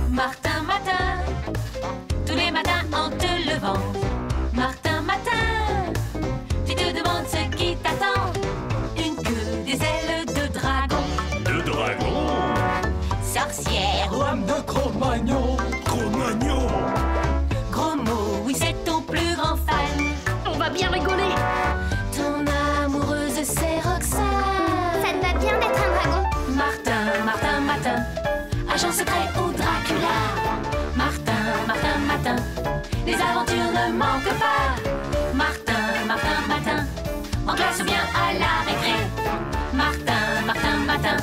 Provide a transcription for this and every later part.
Martin Matin, tous les matins en te levant. Martin Matin, tu te demandes ce qui t'attend. Une queue, des ailes de dragon. De dragon? Sorcière ou âme de Cro-Magnon. Cro-Magnon? Gros mot, oui c'est ton plus grand fan. On va bien rigoler. Ton amoureuse c'est Roxane. Ça te va bien d'être un dragon. Martin, Martin Matin, agent secret ou Dracula. Martin, Martin Matin, les aventures ne manquent pas. Martin, Martin Matin, en classe ou bien à la récré. Martin, Martin Matin,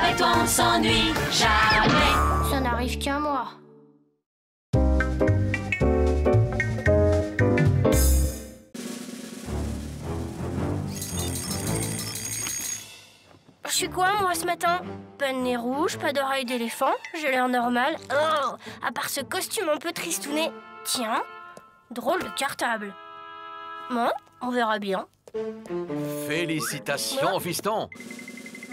avec toi on s'ennuie jamais. Ça n'arrive qu'à moi. Je suis quoi, moi, ce matin? Pas de nez rouge, pas d'oreille d'éléphant, j'ai l'air normal. Oh, à part ce costume un peu tristouné. Tiens, drôle de cartable. Bon, on verra bien. Félicitations, fiston!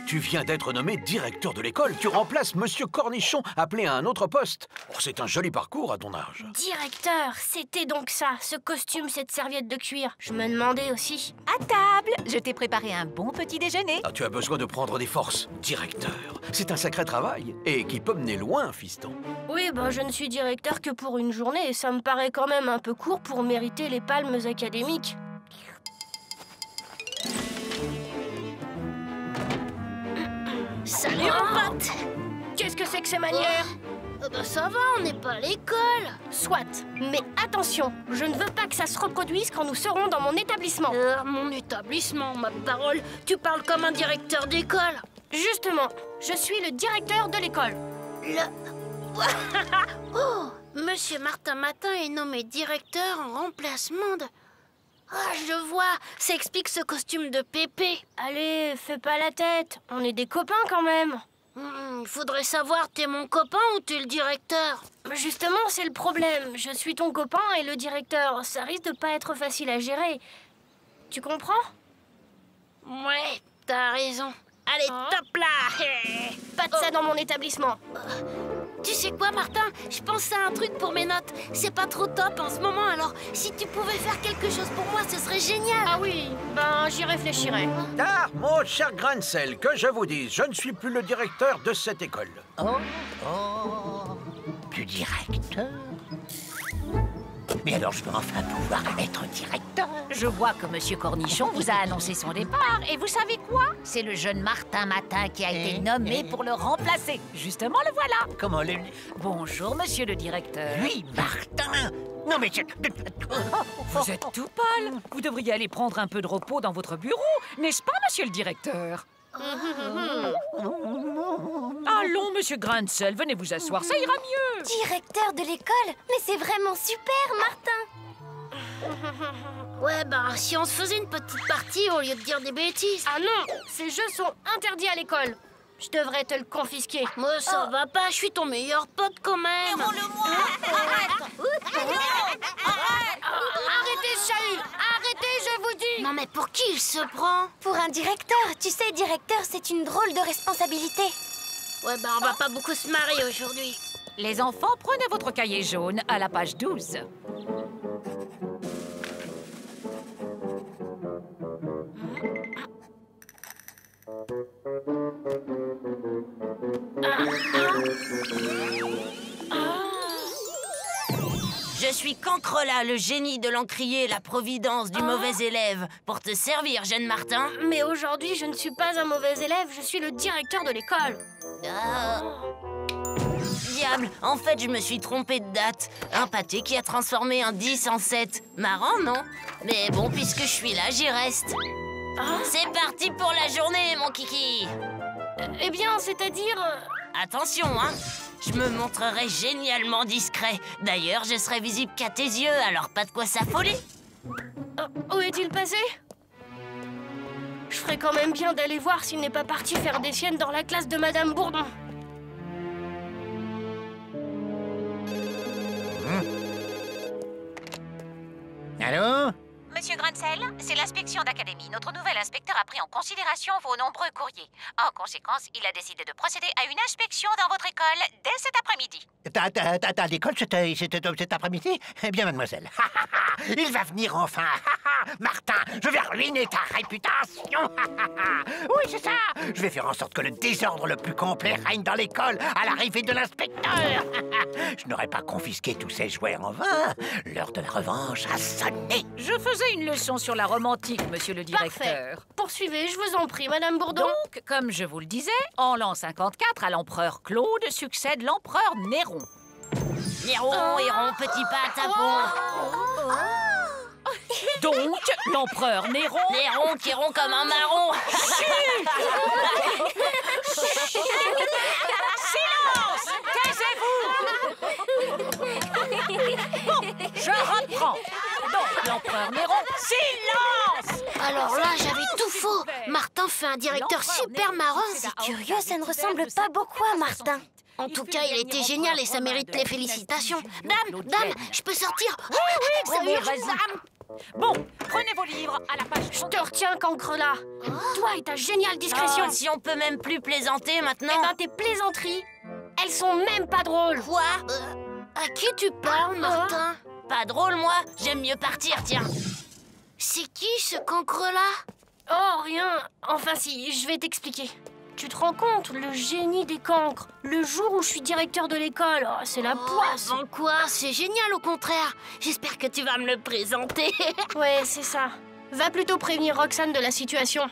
Tu viens d'être nommé directeur de l'école. Tu remplaces Monsieur Cornichon, appelé à un autre poste. Oh, c'est un joli parcours à ton âge. Directeur, c'était donc ça, ce costume, cette serviette de cuir. Je me demandais aussi. À table, je t'ai préparé un bon petit déjeuner. Ah, tu as besoin de prendre des forces. Directeur, c'est un sacré travail et qui peut mener loin, fiston. Oui, je ne suis directeur que pour une journée et ça me paraît quand même un peu court pour mériter les palmes académiques. Salut, mon pote! Qu'est-ce que c'est que ces manières? Ça va, on n'est pas à l'école. Soit, mais attention, je ne veux pas que ça se reproduise quand nous serons dans mon établissement. Mon établissement, ma parole, tu parles comme un directeur d'école. Justement, je suis le directeur de l'école. Oh, Monsieur Martin Matin est nommé directeur en remplacement de... Ah, je vois, ça explique ce costume de Pépé. Allez, fais pas la tête, on est des copains quand même. Il faudrait savoir, t'es mon copain ou t'es le directeur? Justement, c'est le problème. Je suis ton copain et le directeur. Ça risque de pas être facile à gérer. Tu comprends? Ouais, t'as raison. Allez, top là! Pas de ça dans mon établissement. Tu sais quoi, Martin? Je pense à un truc pour mes notes. C'est pas trop top en ce moment, alors si tu pouvais faire quelque chose pour moi, ce serait génial. Ah oui, j'y réfléchirai. Ah, mon cher Grancel, que je vous dise, je ne suis plus le directeur de cette école. Du directeur? Mais alors je vais enfin pouvoir être directeur. Je vois que Monsieur Cornichon vous a annoncé son départ. Et vous savez quoi? C'est le jeune Martin Matin qui a été nommé pour le remplacer. Justement, le voilà. Comment le... Bonjour, monsieur le directeur. Lui, Martin? Non mais je... Vous êtes tout pâle. Vous devriez aller prendre un peu de repos dans votre bureau, n'est-ce pas, monsieur le directeur? Allons, monsieur Grancel, venez vous asseoir, ça ira mieux. Directeur de l'école? Mais c'est vraiment super, Martin. Ouais, si on se faisait une petite partie au lieu de dire des bêtises. Ah non, ces jeux sont interdits à l'école. Je devrais te le confisquer. Moi, ça va pas, je suis ton meilleur pote quand même. Arrêtez ce chahut! Arrêtez, je vous dis! Non mais pour qui il se prend? Pour un directeur. Tu sais, directeur, c'est une drôle de responsabilité. Ouais, on va pas beaucoup se marrer aujourd'hui. Les enfants, prenez votre cahier jaune à la page 12. Je suis Cancrelat, le génie de l'encrier, la providence du mauvais élève. Pour te servir, jeune Martin. Mais aujourd'hui, je ne suis pas un mauvais élève, je suis le directeur de l'école. Diable, en fait, je me suis trompé de date. Un pâté qui a transformé un 10 en 7. Marrant, non? Mais bon, puisque je suis là, j'y reste. C'est parti pour la journée, mon kiki. Eh bien, c'est-à-dire... Attention, hein. Je me montrerai génialement discret. D'ailleurs, je serai visible qu'à tes yeux, alors pas de quoi s'affoler. Où est-il passé? Je ferais quand même bien d'aller voir s'il n'est pas parti faire des siennes dans la classe de Madame Bourdon. Allô? Monsieur Grancel, c'est l'inspection d'académie. Notre nouvel inspecteur a pris en considération vos nombreux courriers. En conséquence, il a décidé de procéder à une inspection dans votre école dès cet après-midi. T'as l'école cet après-midi? Eh bien, mademoiselle, il va venir enfin. Martin, je vais ruiner ta réputation. Oui, c'est ça. Je vais faire en sorte que le désordre le plus complet règne dans l'école à l'arrivée de l'inspecteur. Je n'aurais pas confisqué tous ces jouets en vain. L'heure de la revanche a sonné. Je faisais une leçon sur la romantique, monsieur le directeur. Parfait. Poursuivez, je vous en prie, Madame Bourdon. Donc, comme je vous le disais, en l'an 54, à l'empereur Claude succède l'empereur Néron. Néron, Héron, petit pas, tapon. Donc, l'empereur Néron... Néron qui rompt comme un marron. Silence! Taisez-vous! Bon, je reprends. Donc, l'empereur Néron... Silence! Alors là, j'avais tout faux. Martin fait un directeur super marrant. C'est curieux, ça ne ressemble pas beaucoup à Martin. En tout cas, il était génial et ça mérite les félicitations. Dame, je peux sortir? Oui, ça urge, dame. Bon, prenez vos livres à la page... Je te retiens, cancre-là. Toi et ta géniale discrétion. Si on peut même plus plaisanter maintenant. Eh ben, tes plaisanteries, elles sont même pas drôles. Quoi? À qui tu parles, Martin? Pas drôle, moi. J'aime mieux partir, tiens. C'est qui, ce cancre-là? Oh, rien. Enfin, si, je vais t'expliquer. Tu te rends compte, le génie des cancres, le jour où je suis directeur de l'école, c'est la poisse. Bon quoi? C'est génial, au contraire. J'espère que tu vas me le présenter. Ouais, c'est ça. Va plutôt prévenir Roxane de la situation.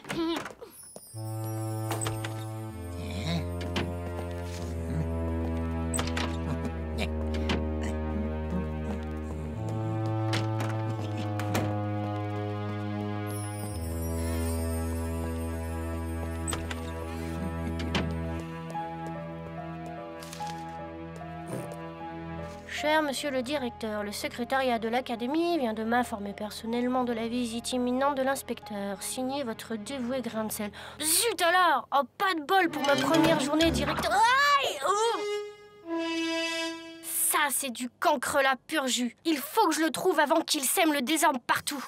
Cher monsieur le directeur, le secrétariat de l'académie vient de m'informer personnellement de la visite imminente de l'inspecteur. Signé votre dévoué Grancel. Zut alors! Oh, pas de bol pour ma première journée directeur. Aïe! Ça, c'est du cancre-là pur jus. Il faut que je le trouve avant qu'il sème le désordre partout.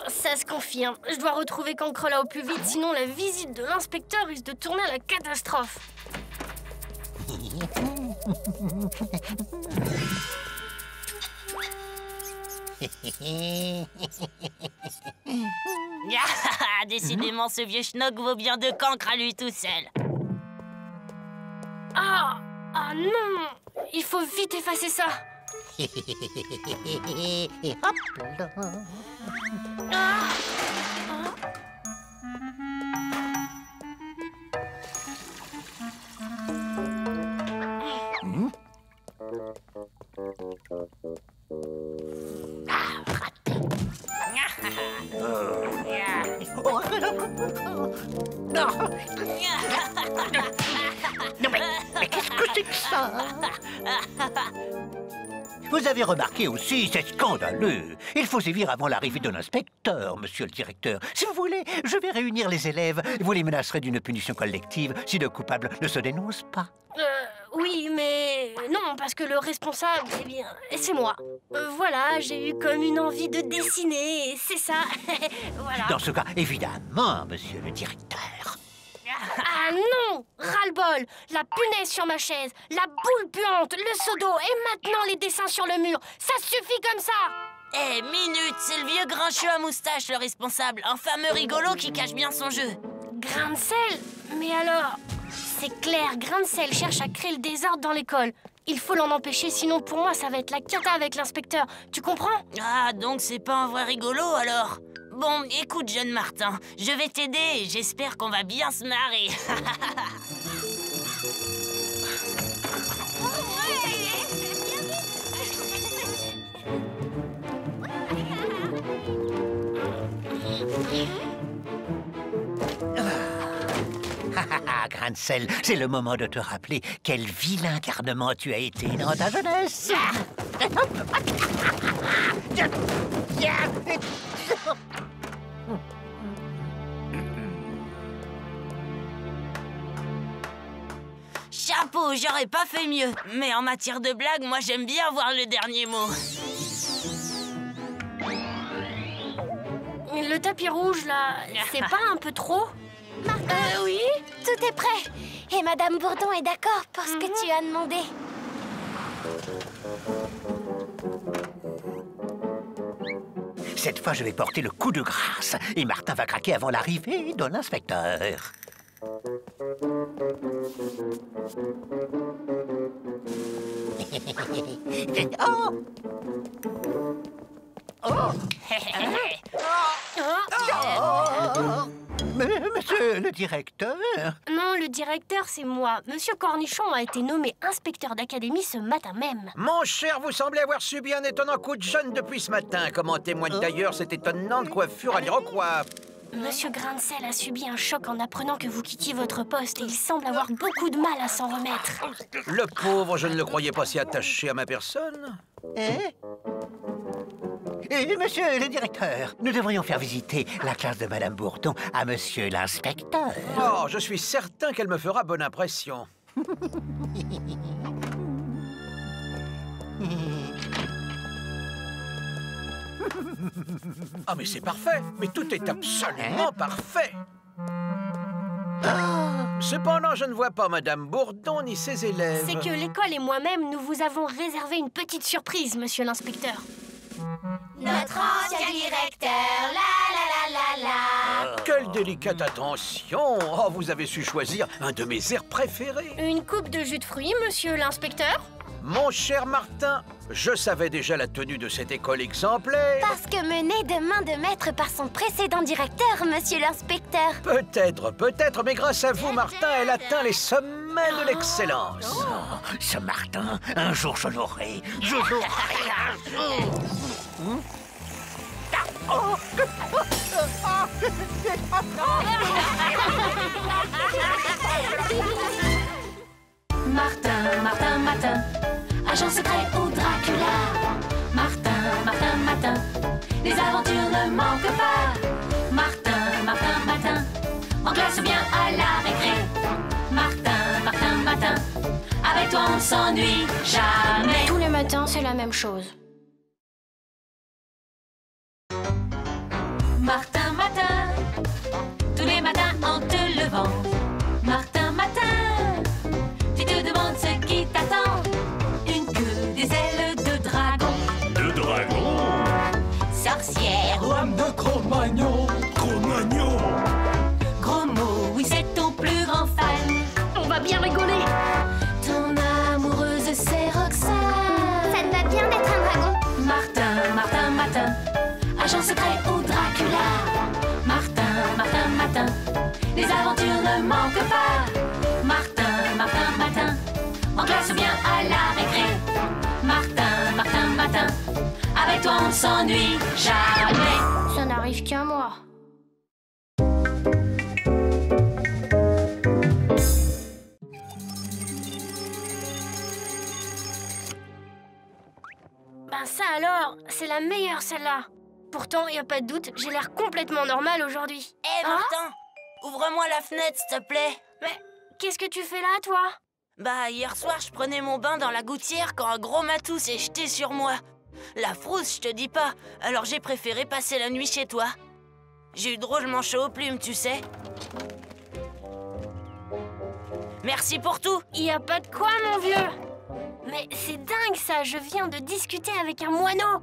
Ça se confirme. Je dois retrouver Cancre-là au plus vite, sinon la visite de l'inspecteur risque de tourner à la catastrophe. Décidément, ce vieux schnock vaut bien 2 cancres à lui tout seul. Ah non! Il faut vite effacer ça. Et hop là. Raté. Non. Non mais qu'est-ce que c'est que ça? Vous avez remarqué aussi, c'est scandaleux. Il faut sévir avant l'arrivée de l'inspecteur, monsieur le directeur. Si vous voulez, je vais réunir les élèves. Vous les menacerez d'une punition collective si le coupable ne se dénonce pas. Oui, mais non, parce que le responsable, eh bien, c'est moi. Voilà, j'ai eu comme une envie de dessiner, c'est ça. Voilà. Dans ce cas, évidemment, monsieur le directeur. Ah non! Ras-le-bol! La punaise sur ma chaise, la boule puante, le seau d'eau et maintenant les dessins sur le mur. Ça suffit comme ça! Eh, minute, c'est le vieux grincheux à moustache, le responsable. Un fameux rigolo qui cache bien son jeu. Grancel? Mais alors... C'est clair, Grancel cherche à créer le désordre dans l'école. Il faut l'en empêcher, sinon pour moi ça va être la cata avec l'inspecteur. Tu comprends? Ah, donc c'est pas un vrai rigolo alors? Bon, écoute, jeune Martin, je vais t'aider et j'espère qu'on va bien se marrer. Grancel, c'est le moment de te rappeler quel vilain garnement tu as été dans ta jeunesse. J'avoue, j'aurais pas fait mieux. Mais en matière de blague, moi j'aime bien avoir le dernier mot. Le tapis rouge, là, c'est pas un peu trop? Martin, Oui? tout est prêt. Et Madame Bourdon est d'accord pour ce que tu as demandé. Cette fois, je vais porter le coup de grâce. Et Martin va craquer avant l'arrivée de l'inspecteur. Oh! Oh! Monsieur le directeur? Non, le directeur, c'est moi. Monsieur Cornichon a été nommé inspecteur d'académie ce matin même. Mon cher, vous semblez avoir subi un étonnant coup de jeûne depuis ce matin, comme en témoigne d'ailleurs cette étonnante coiffure à l'iroquois. Monsieur Grain de Sel a subi un choc en apprenant que vous quittiez votre poste et il semble avoir beaucoup de mal à s'en remettre. Le pauvre, je ne le croyais pas si attaché à ma personne. Et monsieur le directeur, nous devrions faire visiter la classe de Madame Bourdon à monsieur l'inspecteur. Oh, je suis certain qu'elle me fera bonne impression. Ah, mais c'est parfait. Mais tout est absolument parfait. Cependant, je ne vois pas Madame Bourdon ni ses élèves. C'est que l'école et moi-même, nous vous avons réservé une petite surprise, monsieur l'inspecteur. Notre ancien directeur, la. Quelle délicate attention. Oh, vous avez su choisir un de mes airs préférés. Une coupe de jus de fruits, monsieur l'inspecteur? Mon cher Martin, je savais déjà la tenue de cette école exemplaire. Parce que menée de main de maître par son précédent directeur, monsieur l'inspecteur. Peut-être, mais grâce à vous, Martin, elle atteint les sommets de l'excellence. Oh, ce Martin, un jour je l'aurai. Je l'aurai un jour. Martin, agent secret ou Dracula. Martin, les aventures ne manquent pas. Martin, en classe ou bien à la récré. Martin, avec toi on s'ennuie jamais. Tous les matins, c'est la même chose. Martin, tous les matins en te levant. Martin, tu te demandes ce qui t'attend. Une queue, des ailes de dragon. De dragon. Sorcière ou Lame de Cro-Magnon. Cro-Magnon. gros mot, oui c'est ton plus grand fan. On va bien rigoler. Ton amoureuse c'est Roxane. Ça te va bien d'être un dragon? Martin, agent secret ou Dracula. Martin, les aventures ne manquent pas. Martin, en classe ou bien à la récré. Martin, avec toi on s'ennuie jamais. Ça n'arrive qu'à moi. Ben ça alors, c'est la meilleure celle-là. Pourtant, y a pas de doute, j'ai l'air complètement normal aujourd'hui. Hé, Martin, ouvre-moi la fenêtre, s'il te plaît. Mais qu'est-ce que tu fais là, toi? Bah, hier soir, je prenais mon bain dans la gouttière quand un gros matou s'est jeté sur moi. La frousse, je te dis pas. Alors j'ai préféré passer la nuit chez toi. J'ai eu drôlement chaud aux plumes, tu sais. Merci pour tout. Y a pas de quoi, mon vieux. Mais c'est dingue, ça. Je viens de discuter avec un moineau.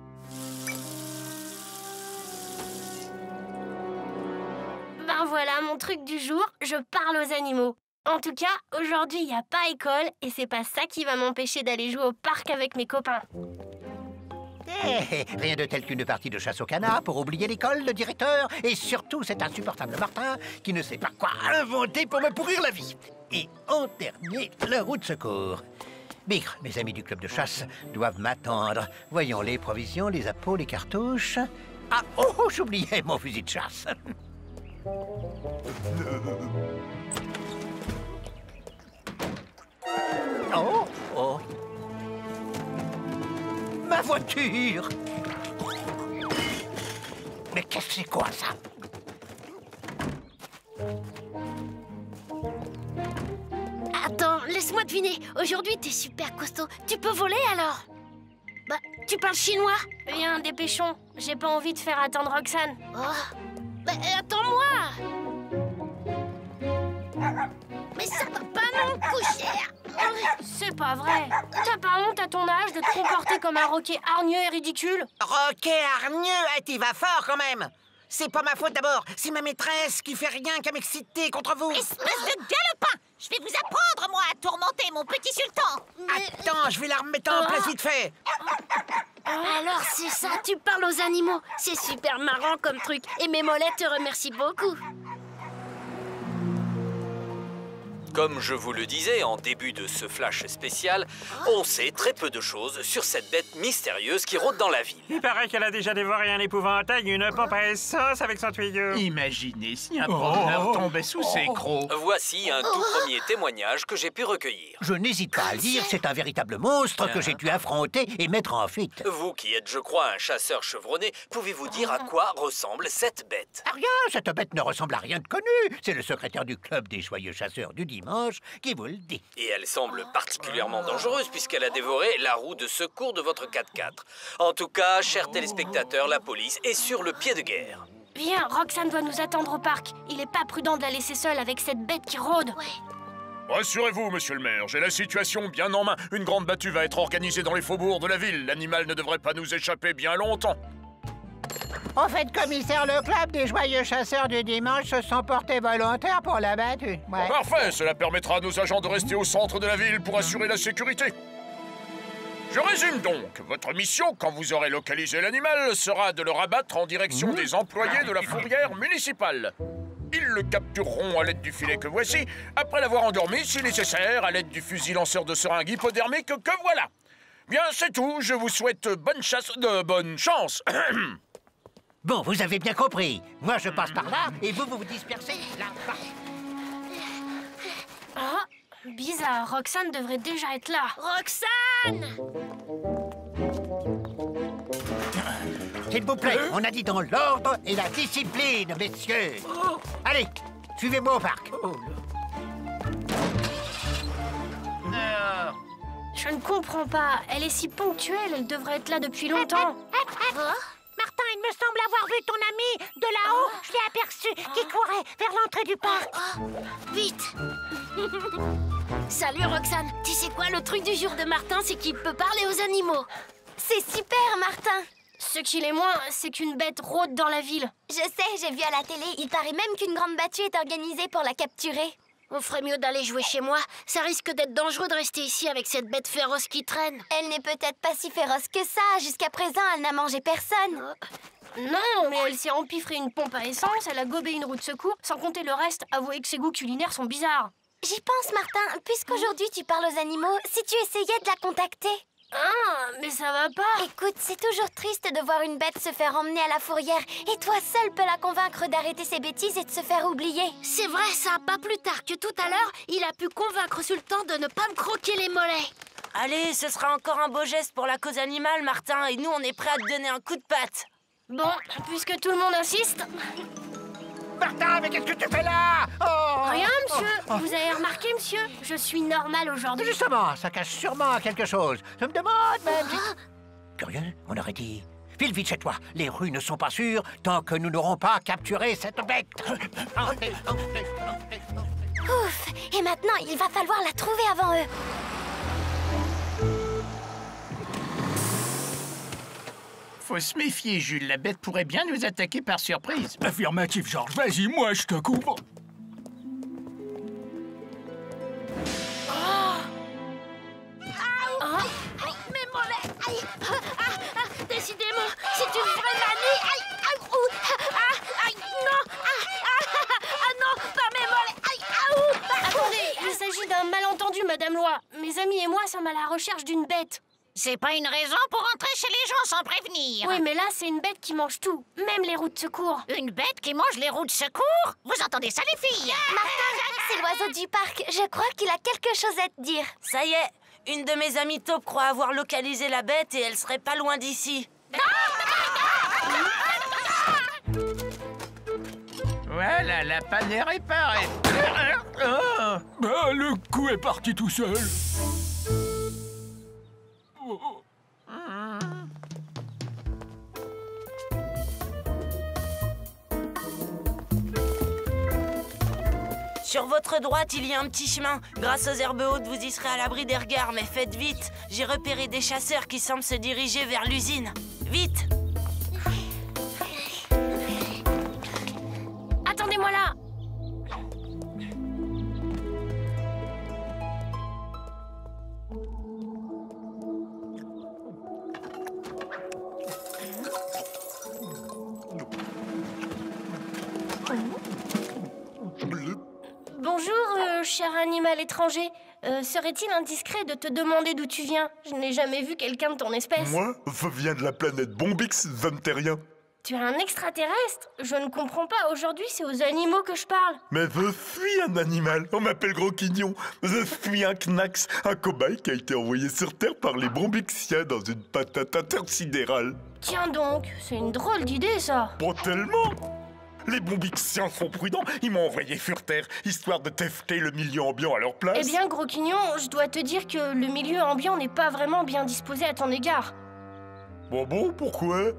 Ben voilà, mon truc du jour, je parle aux animaux. En tout cas, aujourd'hui, il n'y a pas école et c'est pas ça qui va m'empêcher d'aller jouer au parc avec mes copains. Rien de tel qu'une partie de chasse au canard pour oublier l'école, le directeur et surtout cet insupportable Martin qui ne sait pas quoi inventer pour me pourrir la vie. Et en dernier, la roue de secours. Bigre, mes amis du club de chasse doivent m'attendre. Voyons les provisions, les appôts, les cartouches. Ah, oh, j'oubliais mon fusil de chasse. Oh. Ma voiture! Mais qu'est-ce que c'est quoi, ça? Attends, laisse laisse-moi deviner. Aujourd'hui, t'es super costaud. Tu peux voler alors? Bah, tu parles chinois? Viens, dépêchons. J'ai pas envie de faire attendre Roxane. Oh. Bah, attends-moi! Mais ça va pas non coucher! C'est pas vrai. T'as pas honte à ton âge de te comporter comme un roquet hargneux et ridicule? Roquet hargneux, t'y vas fort quand même. C'est pas ma faute d'abord, c'est ma maîtresse qui fait rien qu'à m'exciter contre vous. Espèce de galopin! Je vais vous apprendre, moi, à tourmenter mon petit sultan. Attends, je vais la remettre en place vite fait. Alors c'est ça, tu parles aux animaux. C'est super marrant comme truc. Et mes mollets te remercient beaucoup. Comme je vous le disais en début de ce flash spécial, on sait très peu de choses sur cette bête mystérieuse qui rôde dans la ville. Il paraît qu'elle a déjà dévoré un épouvantail et une pompe à essence avec son tuyau. Imaginez si un promeneur tombait sous ses crocs. Voici un tout premier témoignage que j'ai pu recueillir. Je n'hésite pas à le dire, c'est un véritable monstre que j'ai dû affronter et mettre en fuite. Vous qui êtes, je crois, un chasseur chevronné, pouvez-vous dire à quoi ressemble cette bête? Rien, cette bête ne ressemble à rien de connu. C'est le secrétaire du club des joyeux chasseurs du dimanche qui vous le dit. Et elle semble particulièrement dangereuse puisqu'elle a dévoré la roue de secours de votre 4x4. En tout cas, chers téléspectateurs, la police est sur le pied de guerre. Viens, Roxane doit nous attendre au parc. Il est pas prudent de la laisser seule avec cette bête qui rôde. Rassurez-vous, monsieur le maire, j'ai la situation bien en main. Une grande battue va être organisée dans les faubourgs de la ville. L'animal ne devrait pas nous échapper bien longtemps. Au fait, commissaire, le club des joyeux chasseurs du dimanche se sont portés volontaires pour la battue. Ouais. Parfait, cela permettra à nos agents de rester au centre de la ville pour assurer la sécurité. Je résume donc. Votre mission, quand vous aurez localisé l'animal, sera de le rabattre en direction des employés de la fourrière municipale. Ils le captureront à l'aide du filet que voici, après l'avoir endormi, si nécessaire, à l'aide du fusil lanceur de seringue hypodermique que voilà. Bien, c'est tout. Je vous souhaite bonne chance. Bon, vous avez bien compris. Moi, je passe par là et vous vous dispersez là-bas. Oh, bizarre. Roxane devrait déjà être là. Roxane! S'il vous plaît, on a dit dans l'ordre et la discipline, messieurs. Allez, suivez-moi au parc. Je ne comprends pas. Elle est si ponctuelle, elle devrait être là depuis longtemps. Martin, il me semble avoir vu ton ami de là-haut. Je l'ai aperçu qui courait vers l'entrée du parc. Vite! Salut Roxane. Tu sais quoi, le truc du jour de Martin, c'est qu'il peut parler aux animaux. C'est super, Martin. Ce qu'il est moins, c'est qu'une bête rôde dans la ville. Je sais, j'ai vu à la télé. Il paraît même qu'une grande battue est organisée pour la capturer. On ferait mieux d'aller jouer chez moi. Ça risque d'être dangereux de rester ici avec cette bête féroce qui traîne. Elle n'est peut-être pas si féroce que ça. Jusqu'à présent, elle n'a mangé personne. Non, mais elle s'est empiffrée une pompe à essence, elle a gobé une roue de secours. Sans compter le reste, avouez que ses goûts culinaires sont bizarres. J'y pense, Martin. Puisqu'aujourd'hui, tu parles aux animaux, si tu essayais de la contacter. Ah, mais ça va pas. Écoute, c'est toujours triste de voir une bête se faire emmener à la fourrière. Et toi seul peux la convaincre d'arrêter ses bêtises et de se faire oublier. C'est vrai ça, pas plus tard que tout à l'heure, il a pu convaincre Sultan de ne pas me croquer les mollets. Allez, ce sera encore un beau geste pour la cause animale, Martin. Et nous, on est prêts à te donner un coup de patte. Bon, puisque tout le monde insiste... Martin, mais qu'est-ce que tu fais là? Rien, monsieur. Vous avez remarqué, monsieur? Je suis normale aujourd'hui. Justement, ça cache sûrement quelque chose. Je me demande même... Curieux, on aurait dit... File vite chez toi. Les rues ne sont pas sûres tant que nous n'aurons pas capturé cette bête. Ouf! Et maintenant, il va falloir la trouver avant eux. Faut se méfier, Jules. La bête pourrait bien nous attaquer par surprise. Affirmatif, Georges. Vas-y, moi, je te couvre. Mes mollets. Décidément, c'est une vraie manie. Non. Non, pas mes mollets. Attendez, il s'agit d'un malentendu, Madame Loi. Mes amis et moi sommes à la recherche d'une bête. C'est pas une raison pour entrer chez les gens sans prévenir. Oui, mais là, c'est une bête qui mange tout, même les roues de secours. Une bête qui mange les roues de secours? Vous entendez ça, les filles? Martin, c'est l'oiseau du parc. Je crois qu'il a quelque chose à te dire. Ça y est, une de mes amies taupes croit avoir localisé la bête et elle serait pas loin d'ici. Voilà, Voilà, la panne est réparée. Bah, le coup est parti tout seul. Sur votre droite, il y a un petit chemin. Grâce aux herbes hautes, vous y serez à l'abri des regards, mais faites vite. J'ai repéré des chasseurs qui semblent se diriger vers l'usine. Vite! Attendez-moi là. Bonjour, cher animal étranger. Serait-il indiscret de te demander d'où tu viens? Je n'ai jamais vu quelqu'un de ton espèce. Moi, je viens de la planète Bombix, Venterien. Tu es un extraterrestre? Je ne comprends pas. Aujourd'hui, c'est aux animaux que je parle. Mais je suis un animal. On m'appelle Gros Quignon. Je suis un Knax, un cobaye qui a été envoyé sur Terre par les Bombixiens dans une patate intersidérale. Tiens donc, c'est une drôle d'idée, ça. Pas tellement. Les Bombixiens sont prudents. Ils m'ont envoyé sur Terre, histoire de tester le milieu ambiant à leur place. Eh bien, Gros Quignon, je dois te dire que le milieu ambiant n'est pas vraiment bien disposé à ton égard. Bon, pourquoi?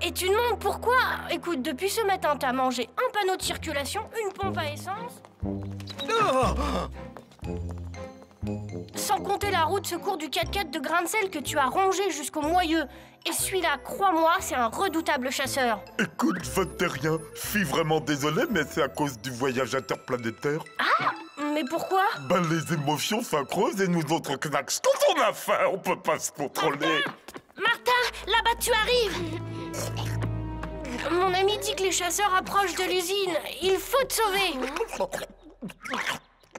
Et tu demandes pourquoi? Écoute, depuis ce matin, t'as mangé un panneau de circulation, une pompe à essence... Sans compter la roue de secours du 4x4 de grain de sel que tu as rongé jusqu'au moyeu. Et celui-là, crois-moi, c'est un redoutable chasseur. Écoute, Venterien, je suis vraiment désolé, mais c'est à cause du voyage interplanétaire. Ah, mais pourquoi? Les émotions s'incrosent et nous autres Knacks, quand on a faim, on peut pas se contrôler. Martin, là-bas tu arrives. Mon ami dit que les chasseurs approchent de l'usine. Il faut te sauver.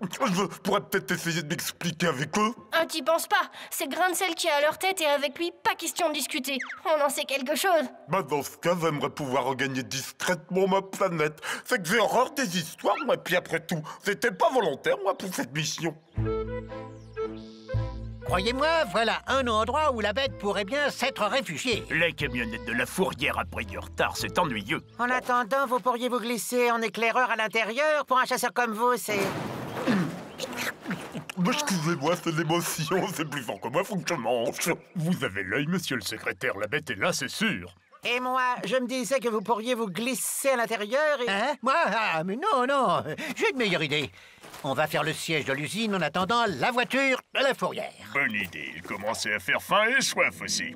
Je pourrais peut-être essayer de m'expliquer avec eux. Ah, t'y penses pas. C'est Grain de sel qui est à leur tête et avec lui, pas question de discuter. On en sait quelque chose. Dans ce cas, j'aimerais pouvoir regagner discrètement ma planète. C'est que j'ai horreur des histoires, moi, et puis après tout, c'était pas volontaire, moi, pour cette mission. Croyez-moi, voilà un endroit où la bête pourrait bien s'être réfugiée. La camionnette de la fourrière a pris du retard, c'est ennuyeux. En attendant, vous pourriez vous glisser en éclaireur à l'intérieur. Pour un chasseur comme vous, c'est... Excusez-moi, c'est l'émotion, c'est plus fort que moi, faut que je mange. Vous avez l'œil, monsieur le secrétaire, la bête est là, c'est sûr. Et moi, je me disais que vous pourriez vous glisser à l'intérieur et... Hein? Moi? Mais non, j'ai une meilleure idée. On va faire le siège de l'usine en attendant la voiture de la fourrière. Bonne idée, il commençait à faire faim et soif aussi.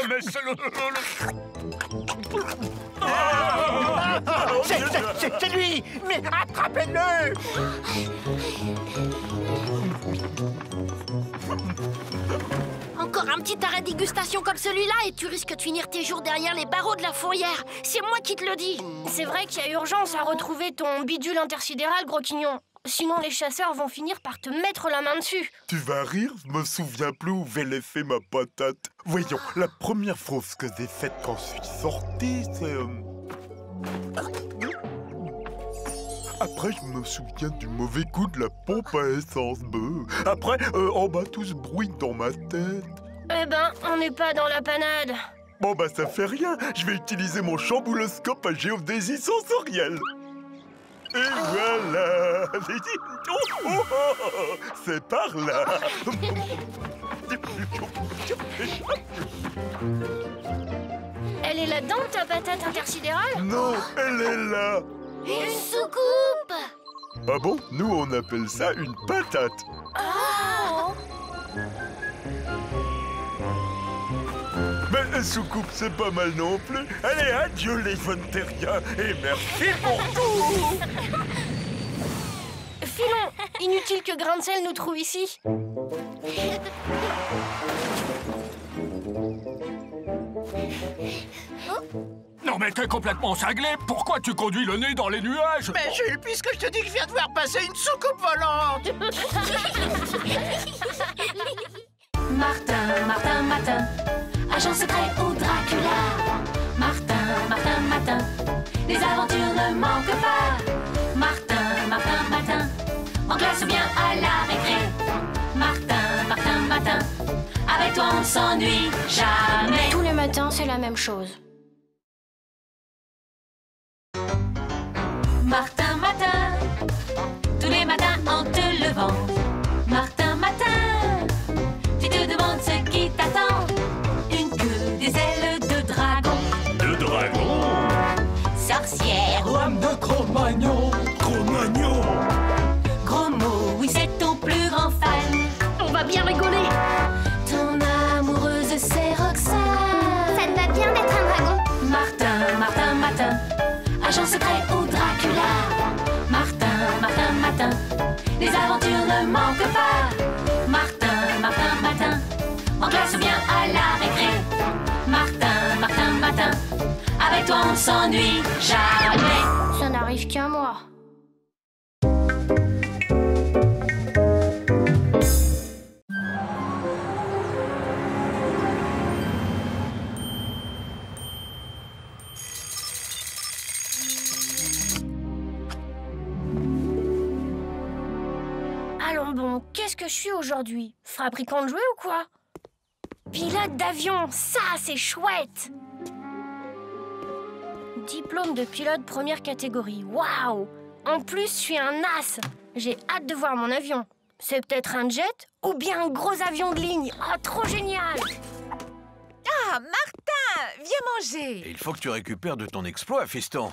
Mais c'est le... C'est lui! Mais attrapez-le! Encore un petit arrêt dégustation comme celui-là et tu risques de finir tes jours derrière les barreaux de la fourrière. C'est moi qui te le dis. C'est vrai qu'il y a urgence à retrouver ton bidule intersidéral, Gros Quignon. Sinon, les chasseurs vont finir par te mettre la main dessus. Tu vas rire, je me souviens plus où j'ai laissé ma patate. Voyons, la première chose que j'ai faite quand je suis sorti, c'est... Après, je me souviens du mauvais coup de la pompe à essence. Après, en bas, tout ce bruit dans ma tête. Eh ben, on n'est pas dans la panade. Bon, ça fait rien. Je vais utiliser mon chambouloscope à géodésie sensorielle. Et voilà. C'est par là. Elle est là-dedans, ta patate intersidérale? Non, elle est là. Une soucoupe! Ah bon? Nous, on appelle ça une patate. Oh! Mais soucoupe, c'est pas mal non plus. Allez, adieu les Venteriens et merci pour tout. Filons! Inutile que Grain de sel nous trouve ici. Non mais t'es complètement cinglé. Pourquoi tu conduis le nez dans les nuages? Mais Jules, puisque je te dis que je viens de voir passer une soucoupe volante. Martin, agent secret ou Dracula. Martin, les aventures ne manquent pas. Martin, Avec toi, on s'ennuie jamais. Tous les matins, c'est la même chose. Martin Matin, tous les matins en te levant. Martin Matin, tu te demandes ce qui t'attend. Une queue, des ailes de dragon. De dragon? Sorcière ou âme de Cro-Magnon. Cro-Magnon. Gros mot, oui c'est ton plus grand fan. On va bien rigoler. Ton amoureuse c'est Roxane. Ça te va bien d'être un dragon? Martin, Martin, Matin, agent secret ou Dracula. Martin, Martin, Matin, les aventures ne manquent pas. Martin, Martin, Matin, en classe ou bien à la récré. Martin, Martin, Matin, avec toi on s'ennuie jamais. Ça n'arrive qu'à moi. Allons bon, qu'est-ce que je suis aujourd'hui? Fabricant de jouets ou quoi? Pilote d'avion, ça c'est chouette! Diplôme de pilote première catégorie, waouh! En plus, je suis un as! J'ai hâte de voir mon avion. C'est peut-être un jet ou bien un gros avion de ligne. Oh, trop génial! Ah, Martin, viens manger. Et il faut que tu récupères de ton exploit, fiston.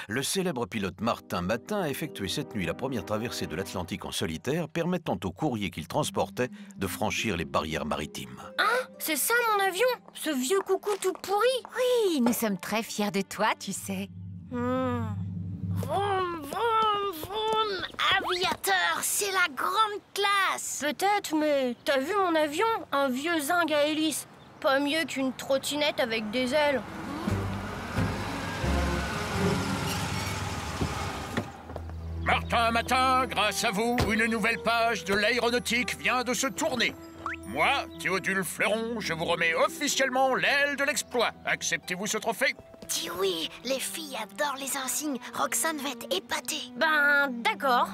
Le célèbre pilote Martin Matin a effectué cette nuit la première traversée de l'Atlantique en solitaire, permettant au courrier qu'il transportait de franchir les barrières maritimes. Hein? C'est ça mon avion? Ce vieux coucou tout pourri? Oui, nous sommes très fiers de toi, tu sais. Vroom, vroom, vroom. Aviateur, c'est la grande classe! Peut-être, mais t'as vu mon avion? Un vieux zinc à hélice. Pas mieux qu'une trottinette avec des ailes. Martin Matin, grâce à vous, une nouvelle page de l'aéronautique vient de se tourner. Moi, Théodule Fleuron, je vous remets officiellement l'aile de l'exploit. Acceptez-vous ce trophée? Dis oui, les filles adorent les insignes. Roxane va être épatée. Ben, d'accord.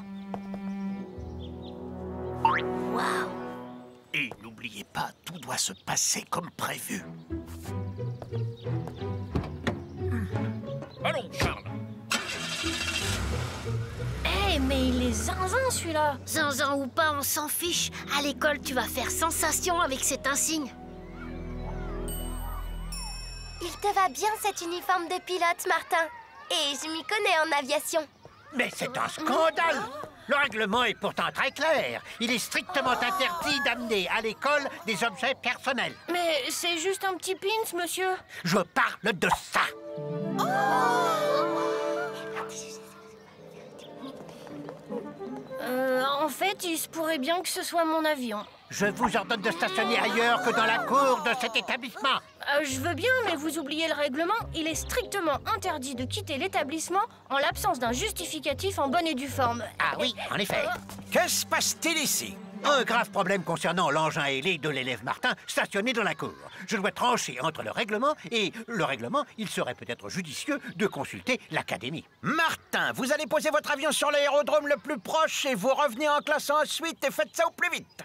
Waouh! Et n'oubliez pas, tout doit se passer comme prévu. Allons, Charles. Eh, mais il est zinzin, celui-là. Zinzin ou pas, on s'en fiche. À l'école, tu vas faire sensation avec cet insigne. Il te va bien cet uniforme de pilote, Martin. Et je m'y connais en aviation. Mais c'est un scandale! Le règlement est pourtant très clair. Il est strictement interdit d'amener à l'école des objets personnels. Mais c'est juste un petit pins, monsieur. Je parle de ça. En fait, il se pourrait bien que ce soit mon avion. Je vous ordonne de stationner ailleurs que dans la cour de cet établissement. Je veux bien, mais vous oubliez le règlement. Il est strictement interdit de quitter l'établissement en l'absence d'un justificatif en bonne et due forme. Ah oui, en effet. Que se passe-t-il ici? Un grave problème concernant l'engin ailé de l'élève Martin stationné dans la cour. Je dois trancher entre le règlement et le règlement. Il serait peut-être judicieux de consulter l'académie. Martin, vous allez poser votre avion sur l'aérodrome le plus proche et vous revenez en classe ensuite et faites ça au plus vite.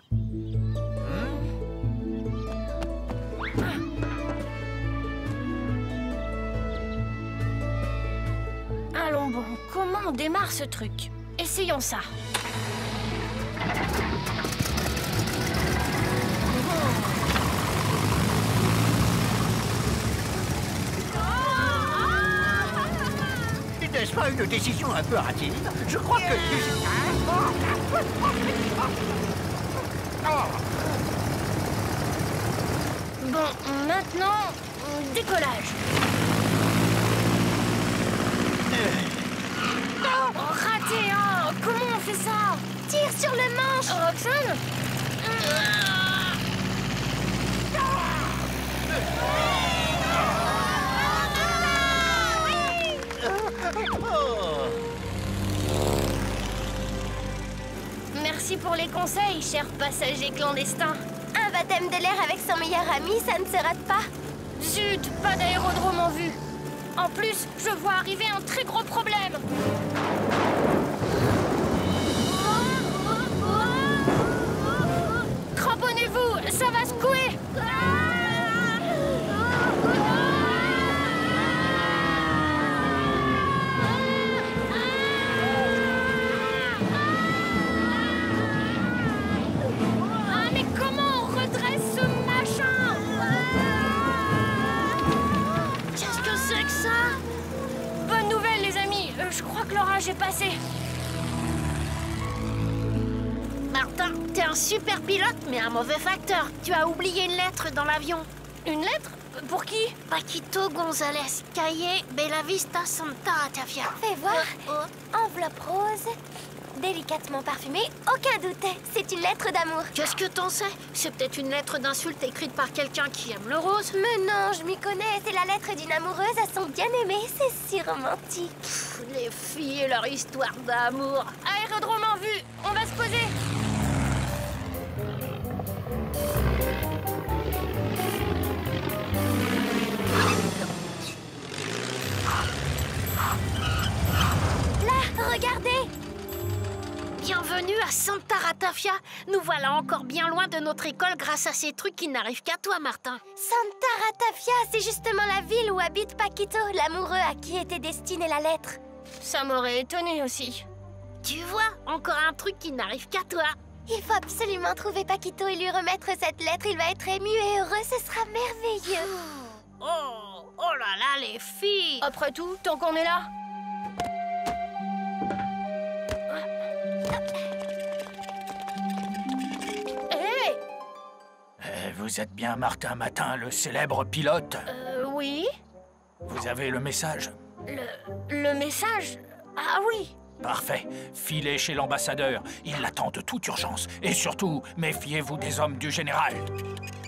Allons bon, comment on démarre ce truc? Essayons ça. N'est-ce pas une décision un peu hâtive? Je crois que... Bon, maintenant, décollage. Raté, hein? Comment on fait ça? Tire sur le manche. Roxane? Merci pour les conseils, chers passagers clandestins. Un baptême de l'air avec son meilleur ami, ça ne se rate pas. Zut, pas d'aérodrome en vue. En plus, je vois arriver un très gros problème. Cramponnez-vous, ça va secouer. que l'orage est passé. Martin, t'es un super pilote, mais un mauvais facteur. Tu as oublié une lettre dans l'avion. Une lettre? Pour qui? Paquito González, cahier Bella Vista Santa Ratafia. Fais voir. Enveloppe rose, délicatement parfumée, aucun doute. C'est une lettre d'amour. Qu'est-ce que t'en sais? C'est peut-être une lettre d'insulte écrite par quelqu'un qui aime le rose. Mais non, je m'y connais. C'est la lettre d'une amoureuse à son bien-aimé. C'est si romantique. Les filles et leur histoire d'amour. Aérodrome en vue, on va se poser. Regardez! Bienvenue à Santa Ratafia. Nous voilà encore bien loin de notre école grâce à ces trucs qui n'arrivent qu'à toi, Martin. Santa Ratafia, c'est justement la ville où habite Paquito, l'amoureux à qui était destinée la lettre. Ça m'aurait étonné aussi. Tu vois, encore un truc qui n'arrive qu'à toi. Il faut absolument trouver Paquito et lui remettre cette lettre. Il va être ému et heureux, ce sera merveilleux. Oh là là, les filles! Après tout, tant qu'on est là. Vous êtes bien Martin Matin, le célèbre pilote? Oui. Vous avez le message? Le message? Ah oui. Parfait. Filez chez l'ambassadeur. Il l'attend de toute urgence. Et surtout, méfiez-vous des hommes du général.